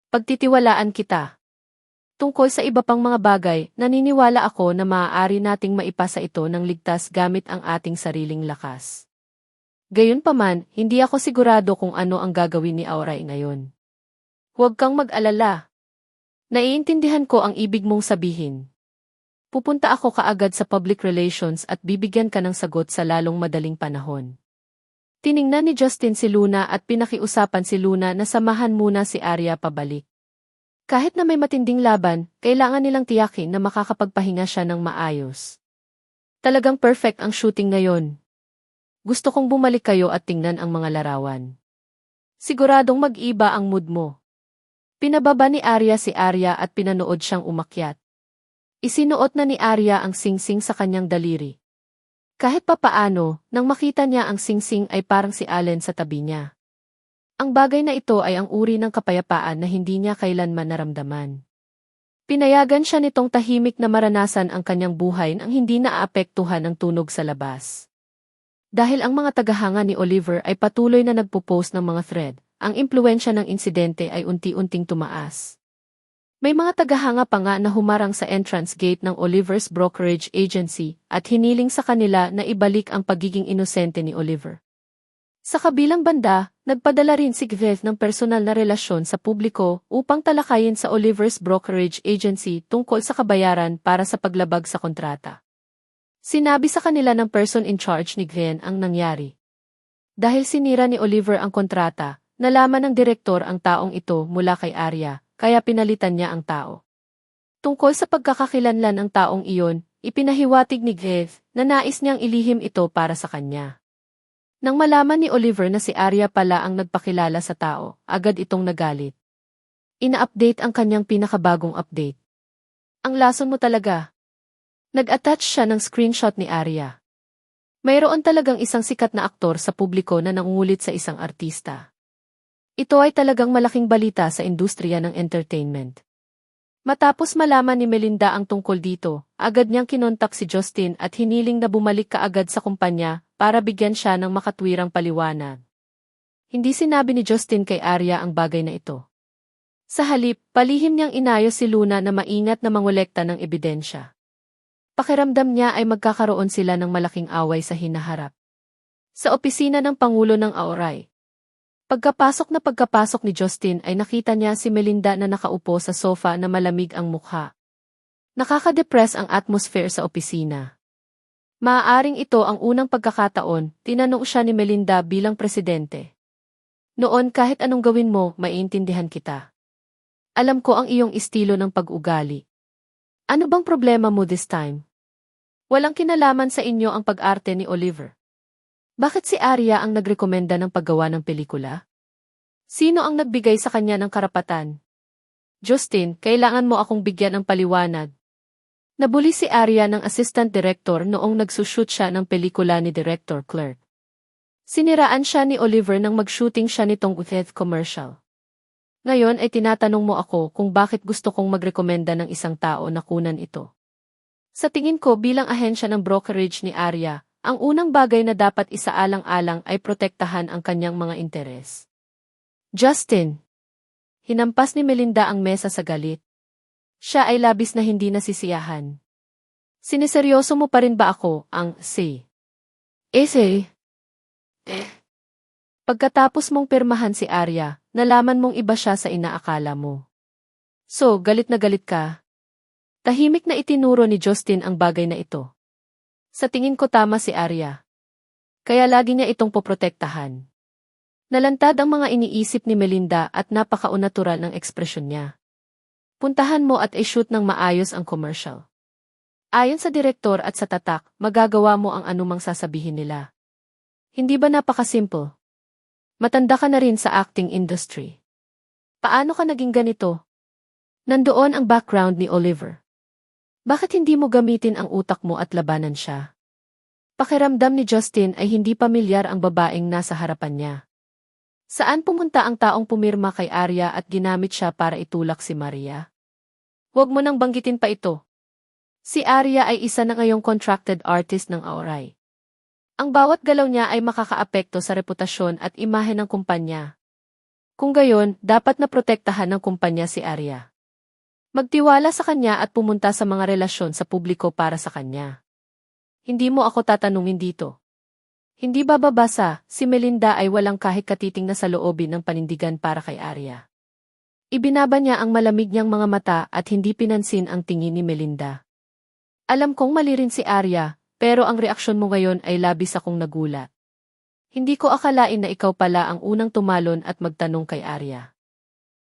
Pagtitiwalaan kita. Tungkol sa iba pang mga bagay, naniniwala ako na maaari nating maipasa ito ng ligtas gamit ang ating sariling lakas. Gayunpaman, hindi ako sigurado kung ano ang gagawin ni Auray ngayon. Huwag kang mag-alala. Naiintindihan ko ang ibig mong sabihin. Pupunta ako kaagad sa public relations at bibigyan ka ng sagot sa lalong madaling panahon. Tiningnan ni Justin si Luna at pinakiusapan si Luna na samahan muna si Arya pabalik. Kahit na may matinding laban, kailangan nilang tiyakin na makakapagpahinga siya ng maayos. Talagang perfect ang shooting ngayon. Gusto kong bumalik kayo at tingnan ang mga larawan. Siguradong mag-iba ang mood mo. Pinababa ni Arya si Arya at pinanood siyang umakyat. Isinuot na ni Arya ang singsing sa kanyang daliri. Kahit papaano, nang makita niya ang singsing ay parang si Allen sa tabi niya. Ang bagay na ito ay ang uri ng kapayapaan na hindi niya kailanman naramdaman. Pinayagan siya nitong tahimik na maranasan ang kanyang buhay nang hindi naaapektuhan ng tunog sa labas. Dahil ang mga tagahanga ni Oliver ay patuloy na nagpo-post ng mga thread, ang impluwensya ng insidente ay unti-unting tumaas. May mga tagahanga pa nga na humarang sa entrance gate ng Oliver's brokerage agency at hiniling sa kanila na ibalik ang pagiging inosente ni Oliver. Sa kabilang banda, nagpadala rin si Gveth ng personal na relasyon sa publiko upang talakayin sa Oliver's brokerage agency tungkol sa kabayaran para sa paglabag sa kontrata. Sinabi sa kanila ng person in charge ni Gwen ang nangyari. Dahil sinira ni Oliver ang kontrata, nalaman ng direktor ang taong ito mula kay Arya. Kaya pinalitan niya ang tao. Tungkol sa pagkakakilanlan ng taong iyon, ipinahiwatig ni Gveth na nais niyang ilihim ito para sa kanya. Nang malaman ni Oliver na si Arya pala ang nagpakilala sa tao, agad itong nagalit. Ina-update ang kanyang pinakabagong update. Ang lason mo talaga. Nag-attach siya ng screenshot ni Arya. Mayroon talagang isang sikat na aktor sa publiko na nangungulit sa isang artista. Ito ay talagang malaking balita sa industriya ng entertainment. Matapos malaman ni Melinda ang tungkol dito, agad niyang kinontak si Justin at hiniling na bumalik kaagad sa kumpanya para bigyan siya ng makatwirang paliwanag. Hindi sinabi ni Justin kay Arya ang bagay na ito. Sa halip, palihim niyang inayos si Luna na maingat na mangolekta ng ebidensya. Pakiramdam niya ay magkakaroon sila ng malaking away sa hinaharap. Sa opisina ng Pangulo ng Aoray. Pagkapasok ni Justin ay nakita niya si Melinda na nakaupo sa sofa na malamig ang mukha. Nakaka-depress ang atmosphere sa opisina. Maaaring ito ang unang pagkakataon, tinanong siya ni Melinda bilang presidente. Noon kahit anong gawin mo, maiintindihan kita. Alam ko ang iyong estilo ng pag-ugali. Ano bang problema mo this time? Walang kinalaman sa inyo ang pag-arte ni Oliver. Bakit si Arya ang nagrekomenda ng paggawa ng pelikula? Sino ang nagbigay sa kanya ng karapatan? Justin, kailangan mo akong bigyan ng paliwanag. Nabuli si Arya ng assistant director noong nagsushoot siya ng pelikula ni Director Clerk. Siniraan siya ni Oliver nang mag-shooting siya nitong Uthed commercial. Ngayon ay tinatanong mo ako kung bakit gusto kong magrekomenda ng isang tao na kunan ito. Sa tingin ko bilang ahensya ng brokerage ni Arya, ang unang bagay na dapat isaalang-alang ay protektahan ang kanyang mga interes. Justin. Hinampas ni Melinda ang mesa sa galit. Siya ay labis na hindi nasisiyahan. Siniseryoso mo pa rin ba ako, ang si? Pagkatapos mong pirmahan si Arya, nalaman mong iba siya sa inaakala mo. So, galit na galit ka? Tahimik na itinuro ni Justin ang bagay na ito. Sa tingin ko tama si Arya. Kaya lagi niya itong poprotektahan. Nalantad ang mga iniisip ni Melinda at napaka-unnatural ng ekspresyon niya. Puntahan mo at i-shoot ng maayos ang commercial. Ayon sa direktor at sa tatak, magagawa mo ang anumang sasabihin nila. Hindi ba napaka-simple? Matanda ka na rin sa acting industry. Paano ka naging ganito? Nandoon ang background ni Oliver. Bakit hindi mo gamitin ang utak mo at labanan siya? Pakiramdam ni Justin ay hindi pamilyar ang babaeng nasa harapan niya. Saan pumunta ang taong pumirma kay Arya at ginamit siya para itulak si Maria? Huwag mo nang banggitin pa ito. Si Arya ay isa na ngayong contracted artist ng Aoray. Ang bawat galaw niya ay makakaapekto sa reputasyon at imahe ng kumpanya. Kung gayon, dapat na protektahan ng kumpanya si Arya. Magtiwala sa kanya at pumunta sa mga relasyon sa publiko para sa kanya. Hindi mo ako tatanungin dito. Hindi ba babasa, si Melinda ay walang kahit katiting na saloobin ng panindigan para kay Arya. Ibinaba niya ang malamig niyang mga mata at hindi pinansin ang tingin ni Melinda. Alam kong mali rin si Arya, pero ang reaksyon mo ngayon ay labis akong nagulat. Hindi ko akalain na ikaw pala ang unang tumalon at magtanong kay Arya.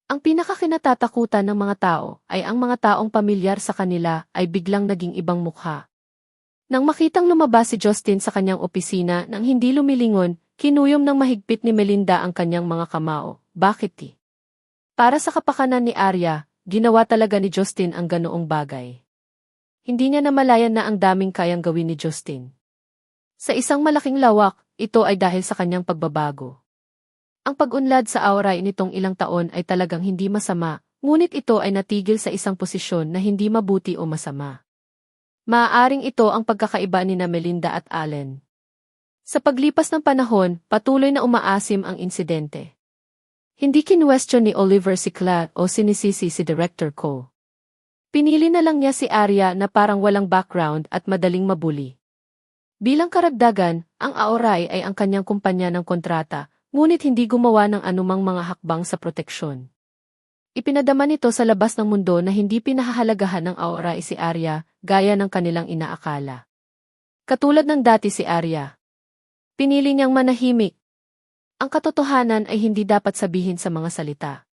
Ang pinakakinatatakutan ng mga tao ay ang mga taong pamilyar sa kanila ay biglang naging ibang mukha. Nang makitang lumabas si Justin sa kanyang opisina nang hindi lumilingon, kinuyom ng mahigpit ni Melinda ang kanyang mga kamao. Bakit ti? Para sa kapakanan ni Arya, ginawa talaga ni Justin ang ganoong bagay. Hindi niya namalayan na ang daming kayang gawin ni Justin. Sa isang malaking lawak, ito ay dahil sa kanyang pagbabago. Ang pag-unlad sa Aoray nitong ilang taon ay talagang hindi masama, ngunit ito ay natigil sa isang posisyon na hindi mabuti o masama. Maaaring ito ang pagkakaiba ni na Melinda at Allen. Sa paglipas ng panahon, patuloy na umaasim ang insidente. Hindi kinwestiyon ni Oliver si Claire o sinisisi si Director Ko. Pinili na lang niya si Arya na parang walang background at madaling mabuli. Bilang karagdagan, ang Aoray ay ang kanyang kumpanya ng kontrata, ngunit hindi gumawa ng anumang mga hakbang sa proteksyon. Ipinadama nito sa labas ng mundo na hindi pinahahalagahan ng Aoray si Arya, gaya ng kanilang inaakala. Katulad ng dati si Arya. Pinili niyang manahimik. Ang katotohanan ay hindi dapat sabihin sa mga salita.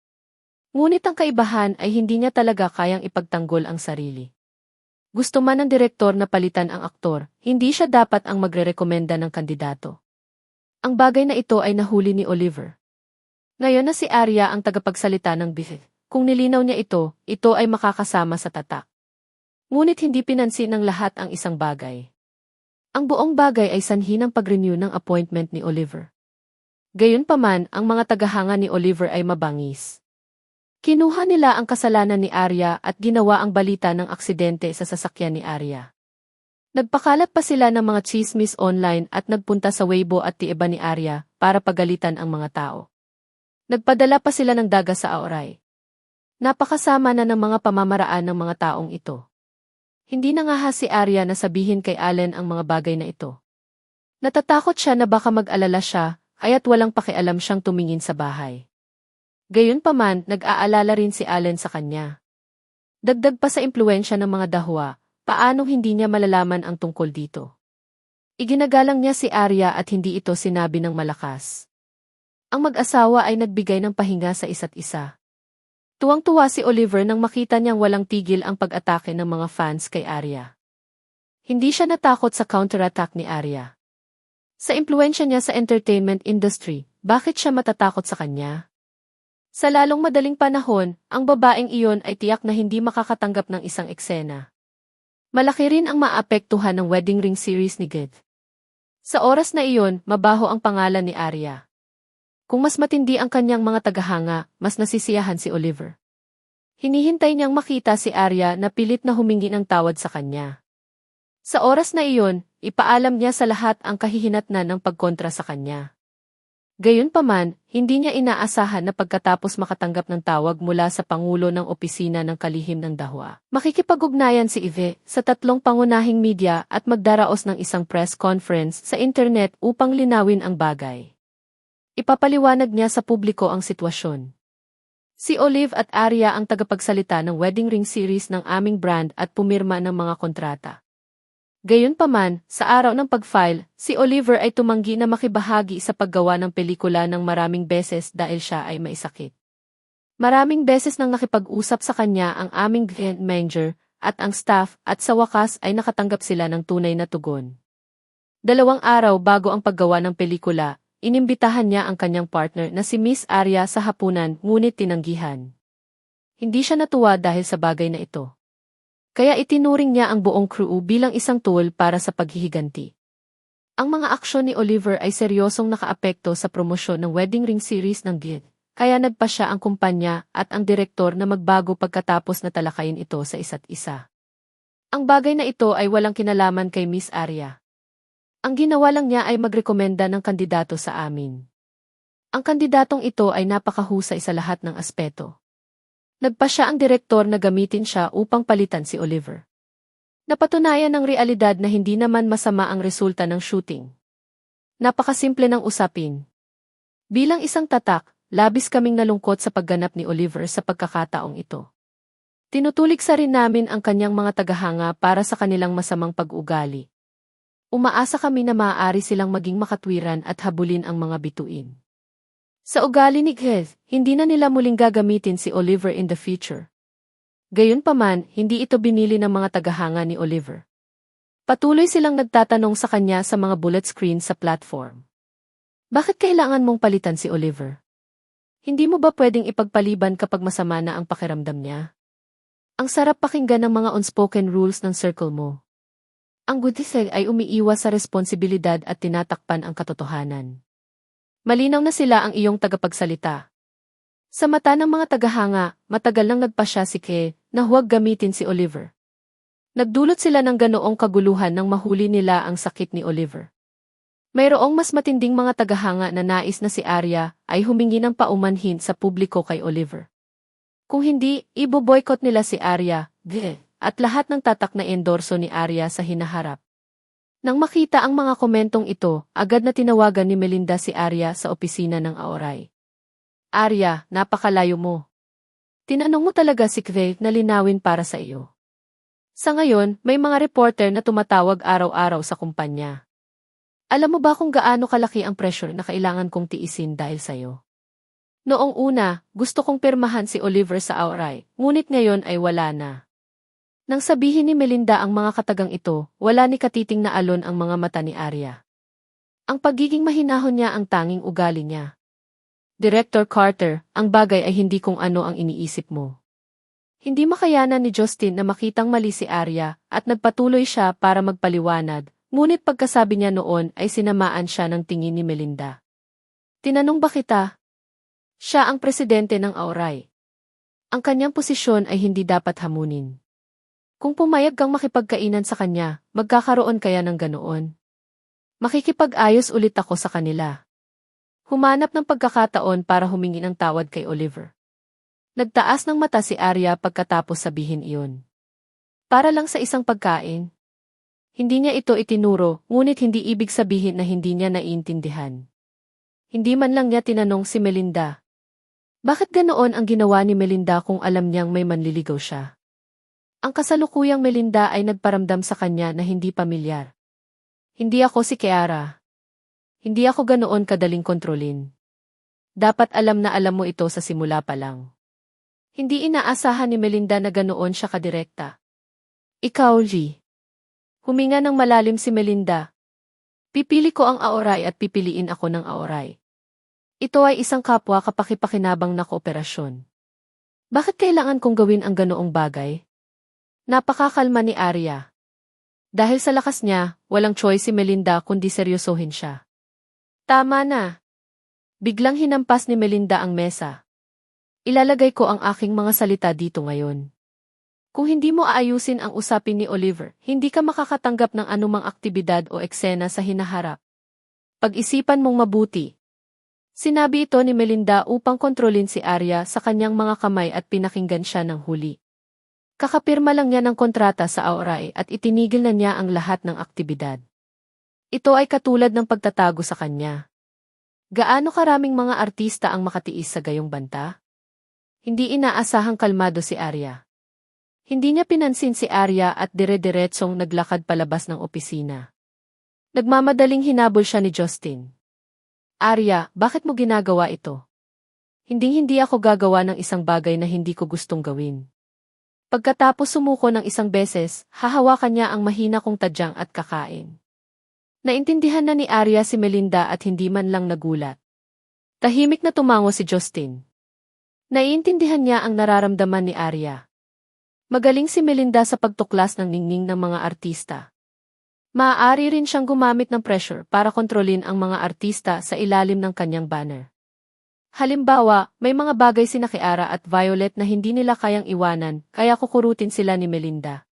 Ngunit ang kaibahan ay hindi niya talaga kayang ipagtanggol ang sarili. Gusto man ng direktor na palitan ang aktor, hindi siya dapat ang magrerekomenda ng kandidato. Ang bagay na ito ay nahuli ni Oliver. Ngayon na si Arya ang tagapagsalita ng bihis. Kung nilinaw niya ito ay makakasama sa tatak. Ngunit hindi pinansin ng lahat ang isang bagay. Ang buong bagay ay sanhi ng pag-renew ng appointment ni Oliver. Gayunpaman, ang mga tagahanga ni Oliver ay mabangis. Kinuha nila ang kasalanan ni Arya at ginawa ang balita ng aksidente sa sasakyan ni Arya. Nagpakalat pa sila ng mga chismis online at nagpunta sa Weibo at Tieba ni Arya para pagalitan ang mga tao. Nagpadala pa sila ng daga sa Aoray. Napakasama na ng mga pamamaraan ng mga taong ito. Hindi na nga si Arya na sabihin kay Allen ang mga bagay na ito. Natatakot siya na baka mag-alala siya, kaya't walang pakialam siyang tumingin sa bahay. Gayunpaman, nag-aalala rin si Allen sa kanya. Dagdag pa sa impluwensya ng mga dahwa, paanong hindi niya malalaman ang tungkol dito. Iginagalang niya si Arya at hindi ito sinabi ng malakas. Ang mag-asawa ay nagbigay ng pahinga sa isa't isa. Tuwang-tuwa si Oliver nang makita niyang walang tigil ang pag-atake ng mga fans kay Arya. Hindi siya natakot sa counter-attack ni Arya. Sa impluwensya niya sa entertainment industry, bakit siya matatakot sa kanya? Sa lalong madaling panahon, ang babaeng iyon ay tiyak na hindi makakatanggap ng isang eksena. Malaki rin ang maapektuhan ng wedding ring series ni Ged. Sa oras na iyon, mabaho ang pangalan ni Arya. Kung mas matindi ang kanyang mga tagahanga, mas nasisiyahan si Oliver. Hinihintay niyang makita si Arya na pilit na humingi ng tawad sa kanya. Sa oras na iyon, ipaalam niya sa lahat ang kahihinatnan ng pagkontra sa kanya. Gayunpaman, hindi niya inaasahan na pagkatapos makatanggap ng tawag mula sa Pangulo ng Opisina ng Kalihim ng Dahwa, makikipag-ugnayan si Yve sa 3 pangunahing media at magdaraos ng isang press conference sa internet upang linawin ang bagay. Ipapaliwanag niya sa publiko ang sitwasyon. Si Olive at Arya ang tagapagsalita ng wedding ring series ng aming brand at pumirma ng mga kontrata. Gayunpaman, sa araw ng pag-file, si Oliver ay tumanggi na makibahagi sa paggawa ng pelikula ng maraming beses dahil siya ay may sakit. Maraming beses nang nakipag-usap sa kanya ang aming event manager at ang staff at sa wakas ay nakatanggap sila ng tunay na tugon. 2 araw bago ang paggawa ng pelikula, inimbitahan niya ang kanyang partner na si Miss Arya sa hapunan ngunit tinanggihan. Hindi siya natuwa dahil sa bagay na ito. Kaya itinuring niya ang buong crew bilang isang tool para sa paghihiganti. Ang mga aksyon ni Oliver ay seryosong nakaapekto sa promosyon ng wedding ring series ng Ged, kaya nagpa siya ang kumpanya at ang direktor na magbago pagkatapos na talakayin ito sa isa't isa. Ang bagay na ito ay walang kinalaman kay Miss Arya. Ang ginawa lang niya ay magrekomenda ng kandidato sa amin. Ang kandidatong ito ay napakahusay sa lahat ng aspeto. Nagpa siya ang direktor na gamitin siya upang palitan si Oliver. Napatunayan ng realidad na hindi naman masama ang resulta ng shooting. Napakasimple ng usapin. Bilang isang tatak, labis kaming nalungkot sa pagganap ni Oliver sa pagkakataong ito. Tinutulig sa rin namin ang kanyang mga tagahanga para sa kanilang masamang pag-ugali. Umaasa kami na maaari silang maging makatwiran at habulin ang mga bituin. Sa ugali ni Ged, hindi na nila muling gagamitin si Oliver in the future. Gayunpaman, hindi ito binili ng mga tagahanga ni Oliver. Patuloy silang nagtatanong sa kanya sa mga bullet screen sa platform. Bakit kailangan mong palitan si Oliver? Hindi mo ba pwedeng ipagpaliban kapag masama na ang pakiramdam niya? Ang sarap pakinggan ng mga unspoken rules ng circle mo. Ang Goodiseg ay umiiwas sa responsibilidad at tinatakpan ang katotohanan. Malinaw na sila ang iyong tagapagsalita. Sa mata ng mga tagahanga, matagal nang nagpa siya si Ke na huwag gamitin si Oliver. Nagdulot sila ng ganoong kaguluhan nang mahuli nila ang sakit ni Oliver. Mayroong mas matinding mga tagahanga na nais na si Arya ay humingi ng paumanhin sa publiko kay Oliver. Kung hindi, ibo-boycott nila si Arya, at lahat ng tatak na endorso ni Arya sa hinaharap. Nang makita ang mga komentong ito, agad na tinawagan ni Melinda si Arya sa opisina ng Aoray. Arya, napakalayo mo. Tinanong mo talaga si Kve na linawin para sa iyo. Sa ngayon, may mga reporter na tumatawag araw-araw sa kumpanya. Alam mo ba kung gaano kalaki ang pressure na kailangan kong tiisin dahil sa iyo? Noong una, gusto kong pirmahan si Oliver sa Aoray, ngunit ngayon ay wala na. Nang sabihin ni Melinda ang mga katagang ito, wala ni katiting na alon ang mga mata ni Arya. Ang pagiging mahinahon niya ang tanging ugali niya. Director Carter, ang bagay ay hindi kung ano ang iniisip mo. Hindi makayanan ni Justin na makitang mali si Arya at nagpatuloy siya para magpaliwanag, ngunit pagkasabi niya noon ay sinamaan siya ng tingin ni Melinda. Tinanong ba kita? Siya ang presidente ng Auray. Ang kanyang posisyon ay hindi dapat hamunin. Kung pumayag kang makipagkainan sa kanya, magkakaroon kaya ng ganoon? Makikipag-ayos ulit ako sa kanila. Humanap ng pagkakataon para humingi ng tawad kay Oliver. Nagtaas ng mata si Arya pagkatapos sabihin iyon. Para lang sa isang pagkain. Hindi niya ito itinuro, ngunit hindi ibig sabihin na hindi niya naiintindihan. Hindi man lang niya tinanong si Melinda. Bakit ganoon ang ginawa ni Melinda kung alam niyang may manliligaw siya? Ang kasalukuyang Melinda ay nagparamdam sa kanya na hindi pamilyar. Hindi ako si Kiara. Hindi ako ganoon kadaling kontrolin. Dapat alam na alam mo ito sa simula pa lang. Hindi inaasahan ni Melinda na ganoon siya kadirekta. Ikaw, G. Huminga ng malalim si Melinda. Pipili ko ang Auray at pipiliin ako ng Auray. Ito ay isang kapwa kapakipakinabang na kooperasyon. Bakit kailangan kong gawin ang ganoong bagay? Napakakalma ni Arya. Dahil sa lakas niya, walang choice si Melinda kundi seryosohin siya. Tama na. Biglang hinampas ni Melinda ang mesa. Ilalagay ko ang aking mga salita dito ngayon. Kung hindi mo aayusin ang usapin ni Oliver, hindi ka makakatanggap ng anumang aktibidad o eksena sa hinaharap. Pag-isipan mong mabuti. Sinabi ito ni Melinda upang kontrolin si Arya sa kanyang mga kamay at pinakinggan siya ng huli. Kakapirma lang niya ng kontrata sa Auray at itinigil na niya ang lahat ng aktibidad. Ito ay katulad ng pagtatago sa kanya. Gaano karaming mga artista ang makatiis sa gayong banta? Hindi inaasahang kalmado si Arya. Hindi niya pinansin si Arya at dire-diretsong naglakad palabas ng opisina. Nagmamadaling hinabol siya ni Justin. Arya, bakit mo ginagawa ito? Hindi ako gagawa ng isang bagay na hindi ko gustong gawin. Pagkatapos sumuko ng isang beses, hahawakan niya ang mahina kong tadyang at kakain. Naintindihan na ni Arya si Melinda at hindi man lang nagulat. Tahimik na tumango si Justin. Naiintindihan niya ang nararamdaman ni Arya. Magaling si Melinda sa pagtuklas ng ningning ng mga artista. Maaari rin siyang gumamit ng pressure para kontrolin ang mga artista sa ilalim ng kanyang banner. Halimbawa, may mga bagay sina Kiara at Violet na hindi nila kayang iwanan, kaya kukurutin sila ni Melinda.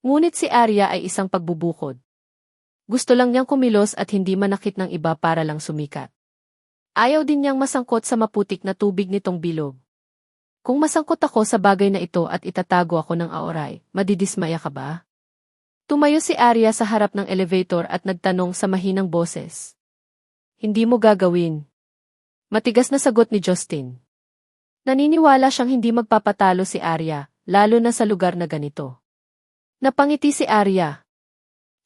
Ngunit si Arya ay isang pagbubukod. Gusto lang niyang kumilos at hindi manakit ng iba para lang sumikat. Ayaw din niyang masangkot sa maputik na tubig nitong bilog. Kung masangkot ako sa bagay na ito at itatago ako ng Auray, madidismaya ka ba? Tumayo si Arya sa harap ng elevator at nagtanong sa mahinang boses. Hindi mo gagawin. Matigas na sagot ni Justin. Naniniwala siyang hindi magpapatalo si Arya, lalo na sa lugar na ganito. Napangiti si Arya.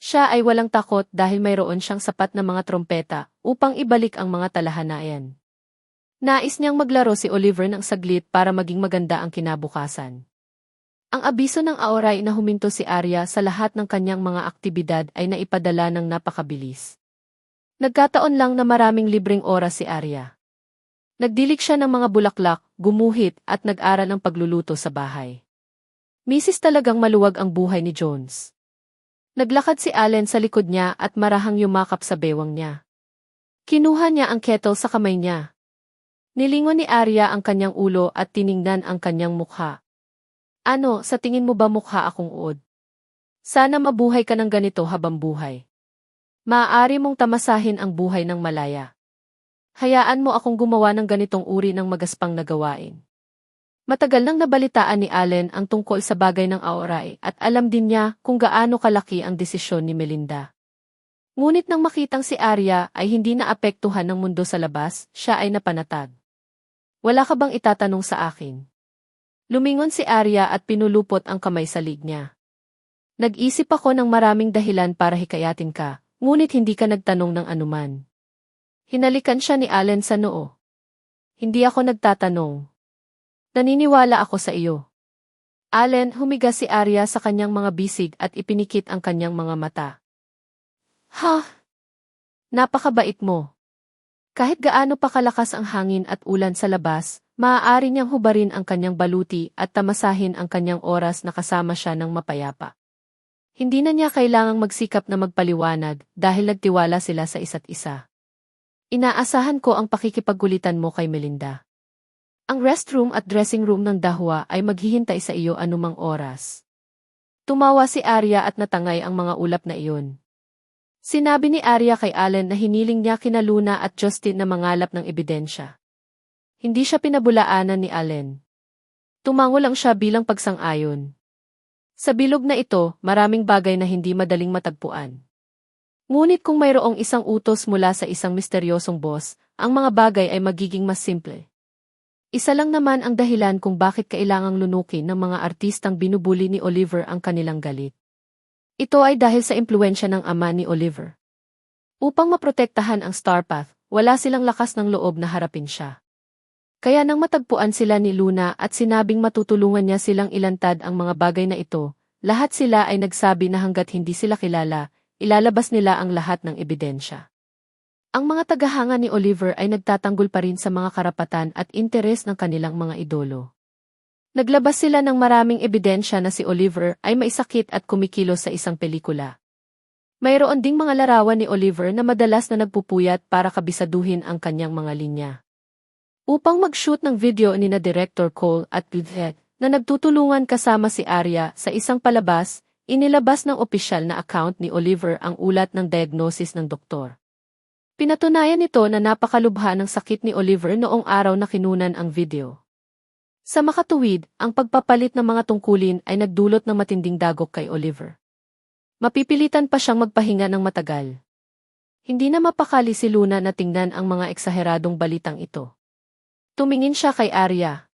Siya ay walang takot dahil mayroon siyang sapat na mga trompeta upang ibalik ang mga talahanayan. Nais niyang maglaro si Oliver ng saglit para maging maganda ang kinabukasan. Ang abiso ng Auray na huminto si Arya sa lahat ng kanyang mga aktibidad ay naipadala ng napakabilis. Nagkataon lang na maraming libreng oras si Arya. Nagdilik siya ng mga bulaklak, gumuhit at nag-aral ng pagluluto sa bahay. Misis talagang maluwag ang buhay ni Jones. Naglakad si Allen sa likod niya at marahang yumakap sa bewang niya. Kinuha niya ang kettle sa kamay niya. Nilingon ni Arya ang kanyang ulo at tiningnan ang kanyang mukha. Ano, sa tingin mo ba mukha akong uod? Sana mabuhay ka ng ganito habang buhay. Maaari mong tamasahin ang buhay ng malaya. Hayaan mo akong gumawa ng ganitong uri ng magaspang na gawain. Matagal nang nabalitaan ni Allen ang tungkol sa bagay ng Auray at alam din niya kung gaano kalaki ang desisyon ni Melinda. Ngunit nang makitang si Arya ay hindi naapektuhan ng mundo sa labas, siya ay napanatag. Wala ka bang itatanong sa akin? Lumingon si Arya at pinulupot ang kamay sa lig niya. Nag-isip ako ng maraming dahilan para hikayatin ka, ngunit hindi ka nagtanong ng anuman. Hinalikan siya ni Allen sa noo. Hindi ako nagtatanong. Naniniwala ako sa iyo. Allen, humiga si Arya sa kanyang mga bisig at ipinikit ang kanyang mga mata. Ha? Napakabait mo. Kahit gaano pa kalakas ang hangin at ulan sa labas, maaari niyang hubarin ang kanyang baluti at tamasahin ang kanyang oras na kasama siya ng mapayapa. Hindi na niya kailangang magsikap na magpaliwanag dahil nagtiwala sila sa isa't isa. Inaasahan ko ang pakikipagkulitan mo kay Melinda. Ang restroom at dressing room ng Dahua ay maghihintay sa iyo anumang oras. Tumawa si Arya at natangay ang mga ulap na iyon. Sinabi ni Arya kay Allen na hiniling niya kina Luna at Justin na mangalap ng ebidensya. Hindi siya pinabulaanan ni Allen. Tumango lang siya bilang pagsang-ayon. Sa bilog na ito, maraming bagay na hindi madaling matagpuan. Ngunit kung mayroong isang utos mula sa isang misteryosong boss, ang mga bagay ay magiging mas simple. Isa lang naman ang dahilan kung bakit kailangang lunukin ng mga artistang binubuli ni Oliver ang kanilang galit. Ito ay dahil sa impluwensya ng ama ni Oliver. Upang maprotektahan ang Star Path, wala silang lakas ng loob na harapin siya. Kaya nang matagpuan sila ni Luna at sinabing matutulungan niya silang ilantad ang mga bagay na ito, lahat sila ay nagsabi na hanggat hindi sila kilala, ilalabas nila ang lahat ng ebidensya. Ang mga tagahanga ni Oliver ay nagtatanggol pa rin sa mga karapatan at interes ng kanilang mga idolo. Naglabas sila ng maraming ebidensya na si Oliver ay maisakit at kumikilos sa isang pelikula. Mayroon ding mga larawan ni Oliver na madalas na nagpupuyat para kabisaduhin ang kanyang mga linya. Upang mag-shoot ng video ni na Director Cole at Bidhead na nagtutulungan kasama si Arya sa isang palabas, inilabas ng opisyal na account ni Oliver ang ulat ng diagnosis ng doktor. Pinatunayan nito na napakalubha ng sakit ni Oliver noong araw na kinunan ang video. Sa makatuwid, ang pagpapalit ng mga tungkulin ay nagdulot ng matinding dagok kay Oliver. Mapipilitan pa siyang magpahinga ng matagal. Hindi na mapakali si Luna na tingnan ang mga eksaheradong balitang ito. Tumingin siya kay Arya.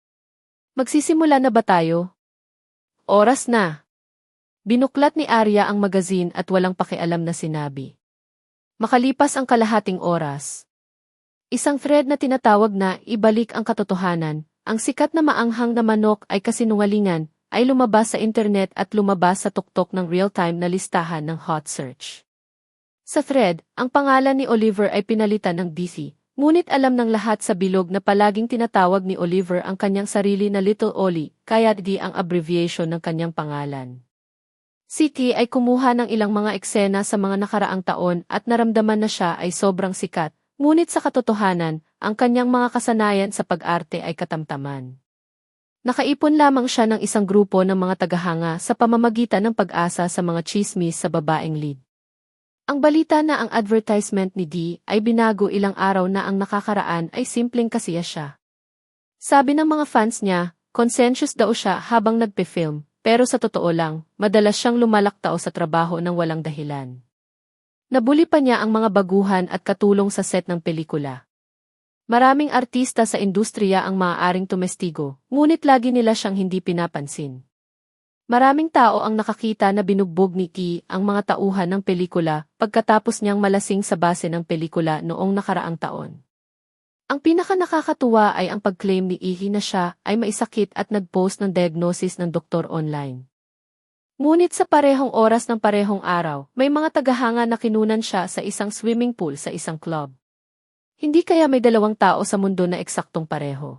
Magsisimula na ba tayo? Oras na. Binuklat ni Arya ang magazine at walang pakialam na sinabi. Makalipas ang kalahating oras. Isang thread na tinatawag na ibalik ang katotohanan, ang sikat na maanghang na manok ay kasinungalingan, ay lumabas sa internet at lumabas sa tuktok ng real-time na listahan ng hot search. Sa thread, ang pangalan ni Oliver ay pinalitan ng DC. Ngunit alam ng lahat sa bilog na palaging tinatawag ni Oliver ang kanyang sarili na Little Ollie, kaya di ang abbreviation ng kanyang pangalan. Si T ay kumuha ng ilang mga eksena sa mga nakaraang taon at naramdaman na siya ay sobrang sikat, ngunit sa katotohanan, ang kanyang mga kasanayan sa pag-arte ay katamtaman. Nakaipon lamang siya ng isang grupo ng mga tagahanga sa pamamagitan ng pag-asa sa mga chismis sa babaeng lead. Ang balita na ang advertisement ni D ay binago ilang araw na ang nakakaraan ay simpleng kasiya siya. Sabi ng mga fans niya, conscientious daw siya habang nagpe-film, pero sa totoo lang, madalas siyang lumalaktao sa trabaho ng walang dahilan. Nabuli pa niya ang mga baguhan at katulong sa set ng pelikula. Maraming artista sa industriya ang maaaring tumestigo, ngunit lagi nila siyang hindi pinapansin. Maraming tao ang nakakita na binugbog ni Ki ang mga tauhan ng pelikula pagkatapos niyang malasing sa base ng pelikula noong nakaraang taon. Ang pinaka-nakakatuwa ay ang pag-claim ni Ihi na siya ay maisakit at nag-post ng diagnosis ng doktor online. Ngunit sa parehong oras ng parehong araw, may mga tagahanga na kinunan siya sa isang swimming pool sa isang club. Hindi kaya may dalawang tao sa mundo na eksaktong pareho.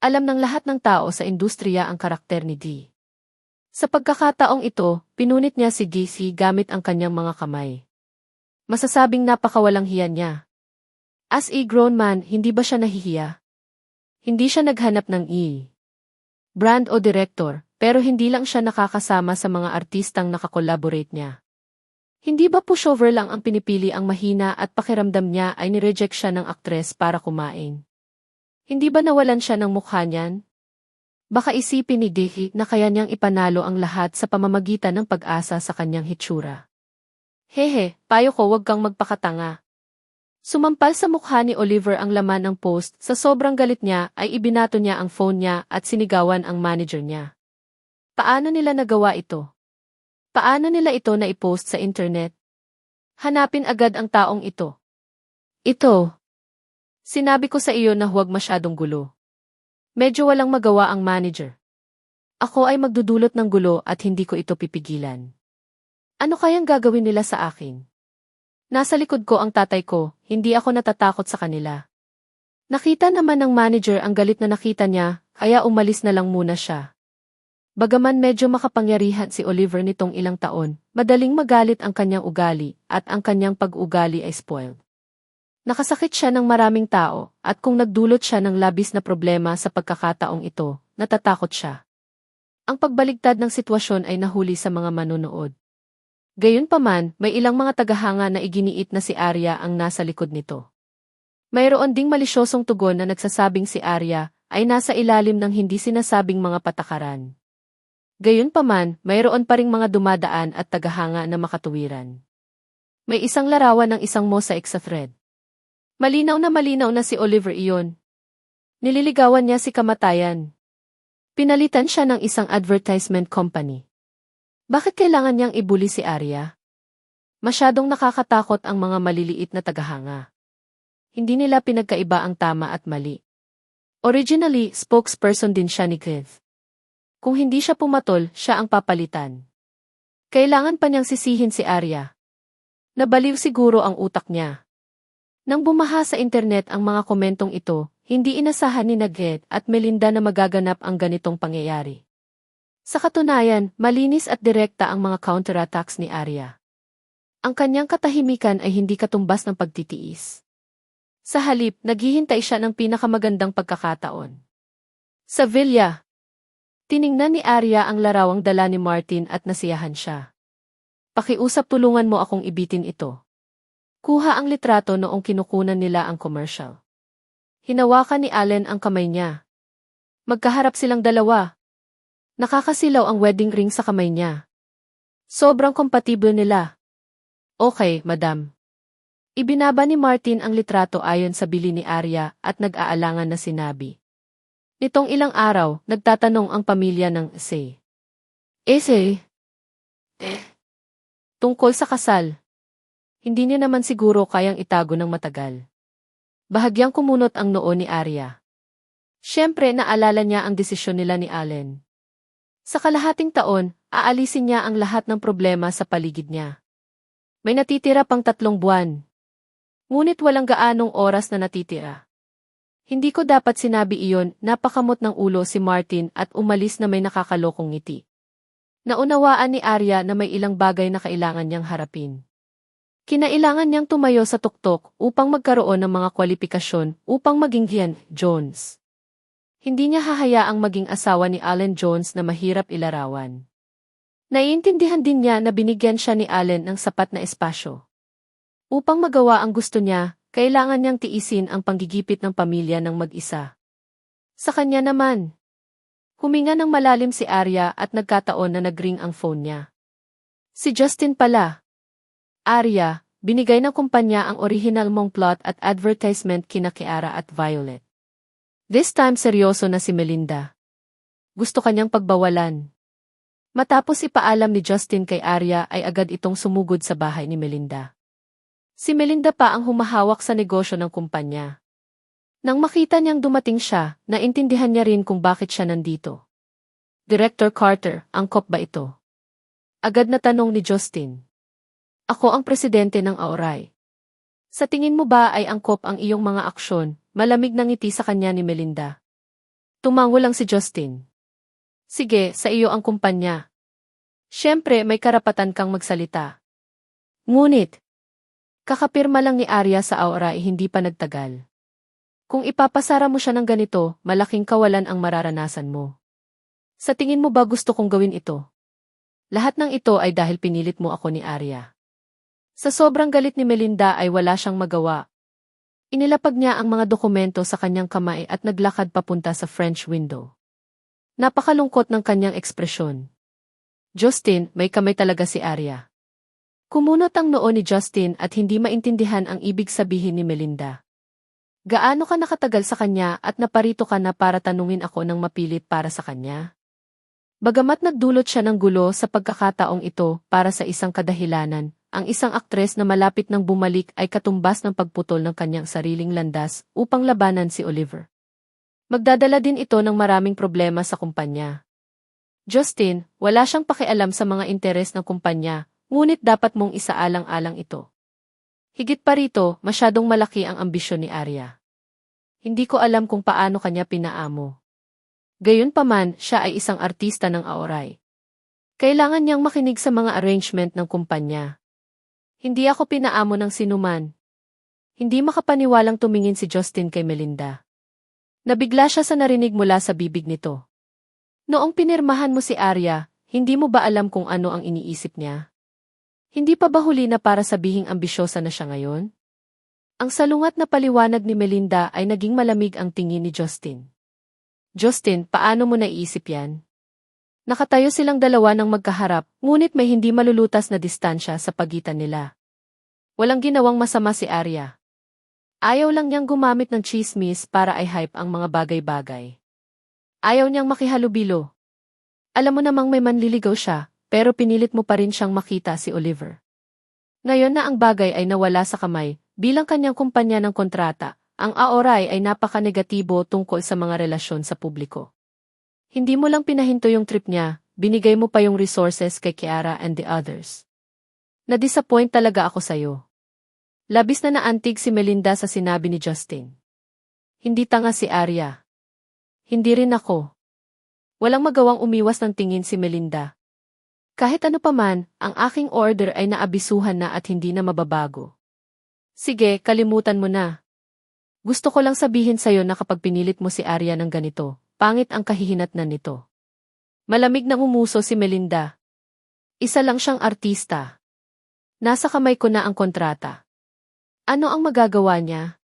Alam ng lahat ng tao sa industriya ang karakter ni D. Sa pagkakataong ito, pinunit niya si DC gamit ang kanyang mga kamay. Masasabing napakawalang hiya niya. As a grown man, hindi ba siya nahihiya? Hindi siya naghanap ng brand o director, pero hindi lang siya nakakasama sa mga artistang nakakolaborate niya. Hindi ba pushover lang ang pinipili ang mahina at pakiramdam niya ay nireject siya ng aktres para kumain? Hindi ba nawalan siya ng mukha niyan? Baka isipin ni Dehi na kaya niyang ipanalo ang lahat sa pamamagitan ng pag-asa sa kanyang hitsura. Hehe, payo ko wag kang magpakatanga. Sumampal sa mukha ni Oliver ang laman ng post, sa sobrang galit niya ay ibinato niya ang phone niya at sinigawan ang manager niya. Paano nila nagawa ito? Paano nila ito na i-post sa internet? Hanapin agad ang taong ito. Ito. Sinabi ko sa iyo na huwag masyadong gulo. Medyo walang magawa ang manager. Ako ay magdudulot ng gulo at hindi ko ito pipigilan. Ano kayang gagawin nila sa akin? Nasa likod ko ang tatay ko, hindi ako natatakot sa kanila. Nakita naman ng manager ang galit na nakita niya, kaya umalis na lang muna siya. Bagaman medyo makapangyarihan si Oliver nitong ilang taon, madaling magalit ang kanyang ugali, at ang kanyang pag-ugali ay spoiled. Nakasakit siya ng maraming tao, at kung nagdulot siya ng labis na problema sa pagkakataong ito, natatakot siya. Ang pagbaligtad ng sitwasyon ay nahuli sa mga manunood. Gayunpaman, may ilang mga tagahanga na iginiit na si Arya ang nasa likod nito. Mayroon ding malisyosong tugon na nagsasabing si Arya ay nasa ilalim ng hindi sinasabing mga patakaran. Gayunpaman, mayroon pa ring mga dumadaan at tagahanga na makatuwiran. May isang larawan ng isang mosaic sa thread. Malinaw na si Oliver iyon. Nililigawan niya si kamatayan. Pinalitan siya ng isang advertisement company. Bakit kailangan niyang ibuli si Arya? Masyadong nakakatakot ang mga maliliit na tagahanga. Hindi nila pinagkaiba ang tama at mali. Originally, spokesperson din siya ni Keith. Kung hindi siya pumatol, siya ang papalitan. Kailangan pa niyang sisihin si Arya. Nabaliw siguro ang utak niya. Nang bumaha sa internet ang mga komentong ito, hindi inasahan ni Keith at Melinda na magaganap ang ganitong pangyayari. Sa katunayan, malinis at direkta ang mga counterattacks ni Arya. Ang kanyang katahimikan ay hindi katumbas ng pagtitiis. Sa halip, naghihintay siya ng pinakamagandang pagkakataon. Sa villa, tiningnan ni Arya ang larawang dala ni Martin at nasiyahan siya. Pakiusap, tulungan mo akong ibitin ito. Kuha ang litrato noong kinukunan nila ang commercial. Hinawakan ni Allen ang kamay niya. Magkaharap silang dalawa. Nakakasilaw ang wedding ring sa kamay niya. Sobrang kompatible nila. Okay, madam. Ibinaba ni Martin ang litrato ayon sa bili ni Arya at nag-aalangan na sinabi. Nitong ilang araw, nagtatanong ang pamilya ng Ese. Tungkol sa kasal. Hindi niya naman siguro kayang itago ng matagal. Bahagyang kumunot ang noo ni Arya. Siyempre naalala niya ang desisyon nila ni Allen. Sa kalahating taon, aalisin niya ang lahat ng problema sa paligid niya. May natitira pang 3 buwan. Ngunit walang gaanong oras na natitira. Hindi ko dapat sinabi iyon, napakamot ng ulo si Martin at umalis na may nakakalokong ngiti. Naunawaan ni Arya na may ilang bagay na kailangan niyang harapin. Kinailangan niyang tumayo sa tuktok upang magkaroon ng mga kwalifikasyon upang maging Gian Jones. Hindi niya hahayaang maging asawa ni Allen Jones na mahirap ilarawan. Naiintindihan din niya na binigyan siya ni Allen ng sapat na espasyo. Upang magawa ang gusto niya, kailangan niyang tiisin ang panggigipit ng pamilya ng mag-isa. Sa kanya naman, huminga ng malalim si Arya at nagkataon na nag-ring ang phone niya. Si Justin pala. Arya, binigay ng kumpanya ang original mong plot at advertisement kina Kiara at Violet. This time seryoso na si Melinda. Gusto kanyang pagbawalan. Matapos ipaalam ni Justin kay Arya ay agad itong sumugod sa bahay ni Melinda. Si Melinda pa ang humahawak sa negosyo ng kumpanya. Nang makita niyang dumating siya, naintindihan niya rin kung bakit siya nandito. Director Carter, angkop ba ito? Agad na tanong ni Justin. Ako ang presidente ng Aoray. Sa tingin mo ba ay angkop ang iyong mga aksyon? Malamig na ngiti sa kanya ni Melinda. Tumango lang si Justin. Sige, sa iyo ang kumpanya. Siyempre may karapatan kang magsalita. Ngunit, kakapirma lang ni Arya sa Aoray hindi pa nagtagal. Kung ipapasara mo siya ng ganito, malaking kawalan ang mararanasan mo. Sa tingin mo ba gusto kong gawin ito? Lahat ng ito ay dahil pinilit mo ako ni Arya. Sa sobrang galit ni Melinda ay wala siyang magawa. Inilapag niya ang mga dokumento sa kanyang kamay at naglakad papunta sa French window. Napakalungkot ng kanyang ekspresyon. Justin, may kamay talaga si Arya. Kumunot ang noo ni Justin at hindi maintindihan ang ibig sabihin ni Melinda. Gaano ka nakatagal sa kanya at naparito ka na para tanungin ako ng mapilit para sa kanya? Bagamat nagdulot siya ng gulo sa pagkakataong ito para sa isang kadahilanan, ang isang aktres na malapit nang bumalik ay katumbas ng pagputol ng kanyang sariling landas upang labanan si Oliver. Magdadala din ito ng maraming problema sa kumpanya. Justin, wala siyang pakialam sa mga interes ng kumpanya, ngunit dapat mong isaalang-alang ito. Higit pa rito, masyadong malaki ang ambisyon ni Arya. Hindi ko alam kung paano kanya pinaamo. Gayunpaman, siya ay isang artista ng Aoray. Kailangan niyang makinig sa mga arrangement ng kumpanya. Hindi ako pinaamo ng sinuman. Hindi makapaniwalang tumingin si Justin kay Melinda. Nabigla siya sa narinig mula sa bibig nito. Noong pinirmahan mo si Arya, hindi mo ba alam kung ano ang iniisip niya? Hindi pa ba huli na para sabihing ambisyosa na siya ngayon? Ang salungat na paliwanag ni Melinda ay naging malamig ang tingin ni Justin. Justin, paano mo naiisip yan? Nakatayo silang dalawa ng magkaharap, ngunit may hindi malulutas na distansya sa pagitan nila. Walang ginawang masama si Arya. Ayaw lang niyang gumamit ng chismis para i-hype ang mga bagay-bagay. Ayaw niyang makihalubilo. Alam mo namang may manliligaw siya, pero pinilit mo pa rin siyang makita si Oliver. Ngayon na ang bagay ay nawala sa kamay, bilang kanyang kumpanya ng kontrata, ang Aoray ay napaka-negatibo tungkol sa mga relasyon sa publiko. Hindi mo lang pinahinto yung trip niya, binigay mo pa yung resources kay Kiara and the others. Na-disappoint talaga ako sa'yo. Labis na naantig si Melinda sa sinabi ni Justin. Hindi tanga si Arya. Hindi rin ako. Walang magawang umiwas ng tingin si Melinda. Kahit ano paman, ang aking order ay naabisuhan na at hindi na mababago. Sige, kalimutan mo na. Gusto ko lang sabihin sa'yo na kapag pinilit mo si Arya ng ganito, pangit ang kahihinatnan nito. Malamig na umuso si Melinda. Isa lang siyang artista. Nasa kamay ko na ang kontrata. Ano ang magagawa niya?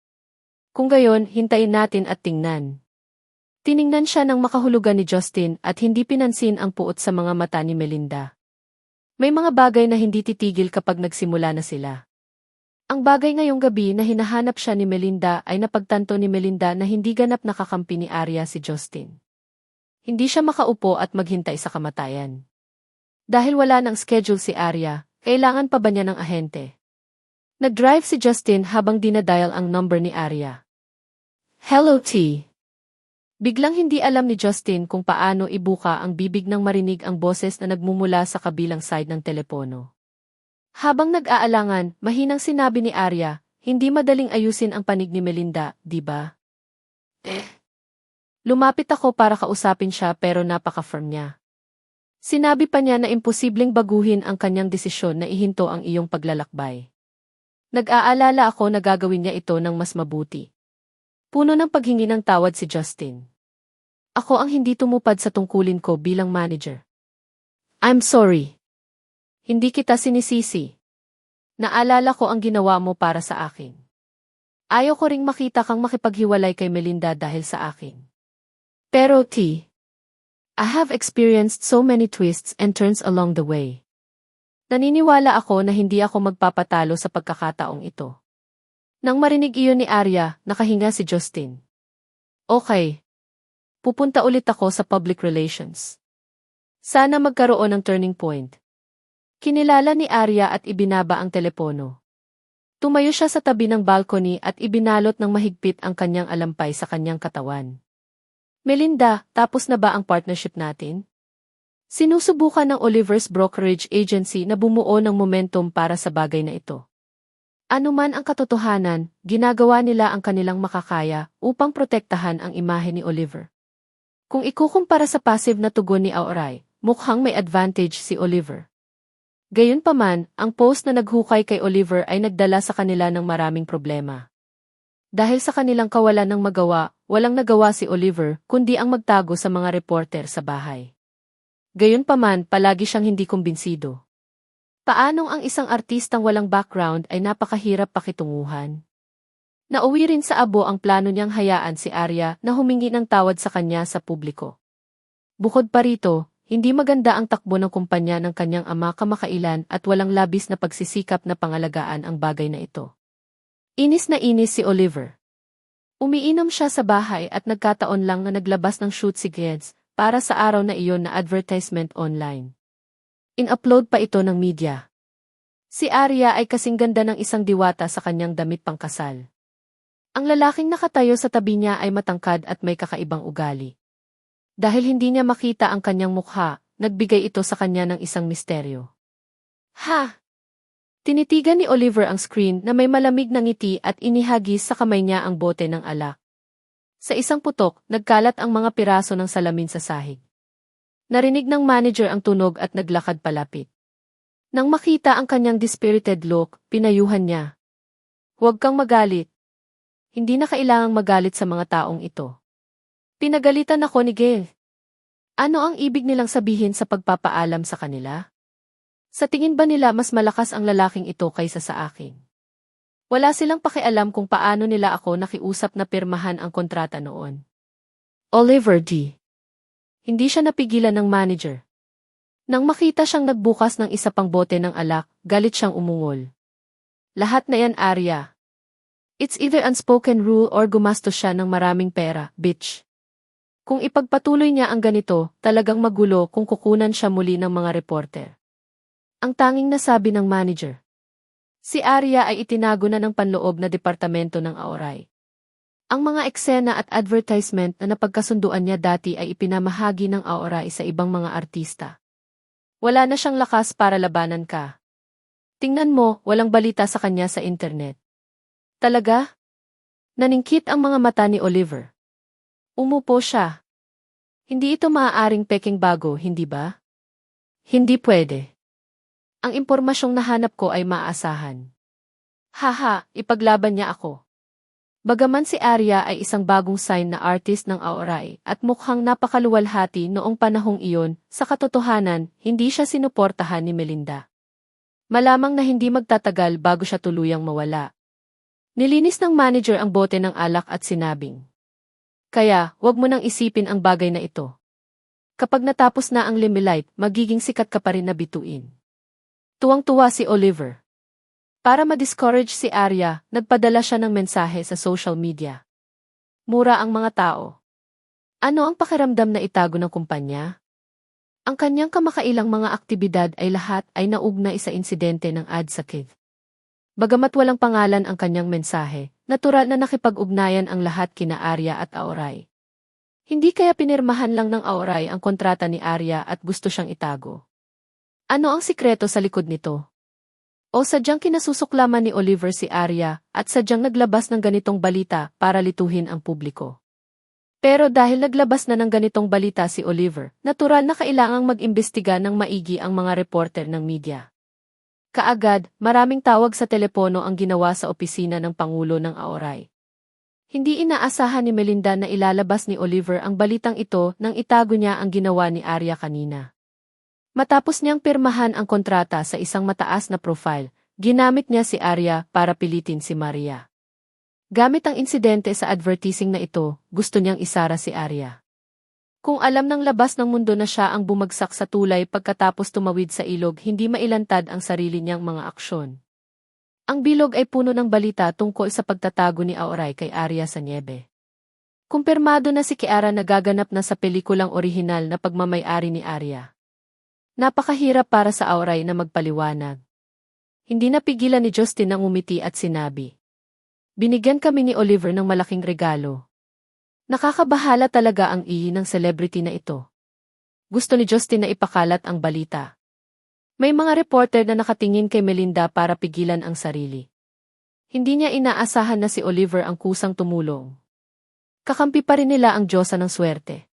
Kung gayon, hintayin natin at tingnan. Tiningnan siya ng makahulugan ni Justin at hindi pinansin ang puot sa mga mata ni Melinda. May mga bagay na hindi titigil kapag nagsimula na sila. Ang bagay ngayong gabi na hinahanap siya ni Melinda ay napagtanto ni Melinda na hindi ganap nakakampi ni Arya si Justin. Hindi siya makaupo at maghintay sa kamatayan. Dahil wala nang schedule si Arya, kailangan pa ba niya ng ahente? Nag-drive si Justin habang dinadial ang number ni Arya. Hello T. Biglang hindi alam ni Justin kung paano ibuka ang bibig nang marinig ang boses na nagmumula sa kabilang side ng telepono. Habang nag-aalangan, mahinang sinabi ni Arya, hindi madaling ayusin ang panig ni Melinda, di ba? Lumapit ako para kausapin siya pero napaka-firm niya. Sinabi pa niya na imposibleng baguhin ang kanyang desisyon na ihinto ang iyong paglalakbay. Nag-aalala ako na gagawin niya ito ng mas mabuti. Puno ng paghingi ng tawad si Justin. Ako ang hindi tumupad sa tungkulin ko bilang manager. I'm sorry. Hindi kita sinisisi. Naalala ko ang ginawa mo para sa akin. Ayaw ko ring makita kang makipaghiwalay kay Melinda dahil sa akin. Pero T, I have experienced so many twists and turns along the way. Naniniwala ako na hindi ako magpapatalo sa pagkakataong ito. Nang marinig iyon ni Arya, nakahinga si Justin. Okay. Pupunta ulit ako sa public relations. Sana magkaroon ng turning point. Kinilala ni Arya at ibinaba ang telepono. Tumayo siya sa tabi ng balcony at ibinalot ng mahigpit ang kanyang alampay sa kanyang katawan. Melinda, tapos na ba ang partnership natin? Sinusubukan ng Oliver's brokerage agency na bumuo ng momentum para sa bagay na ito. Ano man ang katotohanan, ginagawa nila ang kanilang makakaya upang protektahan ang imahe ni Oliver. Kung ikukumpara sa passive na tugon ni Aoray, mukhang may advantage si Oliver. Gayunpaman, ang post na naghukay kay Oliver ay nagdala sa kanila ng maraming problema. Dahil sa kanilang kawalan ng magawa, walang nagawa si Oliver kundi ang magtago sa mga reporter sa bahay. Gayunpaman, palagi siyang hindi kumbinsido. Paanong ang isang artistang walang background ay napakahirap pakitunguhan? Nauwi rin sa abo ang plano niyang hayaan si Arya na humingi ng tawad sa kanya sa publiko. Bukod pa rito, hindi maganda ang takbo ng kumpanya ng kanyang ama kamakailan at walang labis na pagsisikap na pangalagaan ang bagay na ito. Inis na inis si Oliver. Umiinom siya sa bahay at nagkataon lang na naglabas ng shoot si Geds para sa araw na iyon na advertisement online. In-upload pa ito ng media. Si Arya ay kasing ganda ng isang diwata sa kanyang damit pangkasal. Ang lalaking nakatayo sa tabi niya ay matangkad at may kakaibang ugali. Dahil hindi niya makita ang kanyang mukha, nagbigay ito sa kanya ng isang misteryo. Ha! Tinitigan ni Oliver ang screen na may malamig na ngiti at inihagis sa kamay niya ang bote ng alak. Sa isang putok, nagkalat ang mga piraso ng salamin sa sahig. Narinig ng manager ang tunog at naglakad palapit. Nang makita ang kanyang dispirited look, pinayuhan niya. Huwag kang magalit. Hindi na kailangang magalit sa mga taong ito. Pinagalitan ako ni Gail. Ano ang ibig nilang sabihin sa pagpapaalam sa kanila? Sa tingin ba nila mas malakas ang lalaking ito kaysa sa akin? Wala silang pakialam kung paano nila ako nakiusap na pirmahan ang kontrata noon. Oliver D. Hindi siya napigilan ng manager. Nang makita siyang nagbukas ng isa pang bote ng alak, galit siyang umungol. Lahat na yan, Arya. It's either unspoken rule or gumastos siya ng maraming pera, bitch. Kung ipagpatuloy niya ang ganito, talagang magulo kung kukunan siya muli ng mga reporter. Ang tanging nasabi ng manager. Si Arya ay itinago na ng panloob na departamento ng Aoray. Ang mga eksena at advertisement na napagkasunduan niya dati ay ipinamahagi ng Aoray sa ibang mga artista. Wala na siyang lakas para labanan ka. Tingnan mo, walang balita sa kanya sa internet. Talaga? Naningkit ang mga mata ni Oliver. Umupo siya. Hindi ito maaaring peking bago, hindi ba? Hindi pwede. Ang impormasyong nahanap ko ay maaasahan. Haha, ipaglaban niya ako. Bagaman si Arya ay isang bagong sign na artist ng Aoray at mukhang napakaluwalhati noong panahong iyon, sa katotohanan, hindi siya sinuportahan ni Melinda. Malamang na hindi magtatagal bago siya tuluyang mawala. Nilinis ng manager ang bote ng alak at sinabing, kaya, wag mo nang isipin ang bagay na ito. Kapag natapos na ang limelight, magiging sikat ka pa rin na bituin. Tuwang-tuwa si Oliver. Para ma-discourage si Arya, nagpadala siya ng mensahe sa social media. Mura ang mga tao. Ano ang pakiramdam na itago ng kumpanya? Ang kanyang kamakailang mga aktibidad ay lahat ay naugnay sa insidente ng Adsakid. Bagamat walang pangalan ang kanyang mensahe, natural na nakipag-ugnayan ang lahat kina Arya at Aoray. Hindi kaya pinirmahan lang ng Aoray ang kontrata ni Arya at gusto siyang itago. Ano ang sikreto sa likod nito? O sadyang kinasusuklaman ni Oliver si Arya at sadyang naglabas ng ganitong balita para lituhin ang publiko? Pero dahil naglabas na ng ganitong balita si Oliver, natural na kailangang mag-imbestiga ng maigi ang mga reporter ng media. Kaagad, maraming tawag sa telepono ang ginawa sa opisina ng Pangulo ng Aoray. Hindi inaasahan ni Melinda na ilalabas ni Oliver ang balitang ito nang itago niya ang ginawa ni Arya kanina. Matapos niyang pirmahan ang kontrata sa isang mataas na profile, ginamit niya si Arya para pilitin si Maria. Gamit ang insidente sa advertising na ito, gusto niyang isara si Arya. Kung alam ng labas ng mundo na siya ang bumagsak sa tulay pagkatapos tumawid sa ilog, hindi mailantad ang sarili niyang mga aksyon. Ang bilog ay puno ng balita tungkol sa pagtatago ni Aoray kay Arya sa niebe. Kumpirmado na si Kiara na gaganap na sa pelikulang orihinal na pagmamay-ari ni Arya. Napakahirap para sa Aoray na magpaliwanag. Hindi napigilan ni Justin ang umiti at sinabi, binigyan kami ni Oliver ng malaking regalo. Nakakabahala talaga ang ihi ng celebrity na ito. Gusto ni Justin na ipakalat ang balita. May mga reporter na nakatingin kay Melinda para pigilan ang sarili. Hindi niya inaasahan na si Oliver ang kusang tumulong. Kakampi pa rin nila ang Diyosa ng swerte.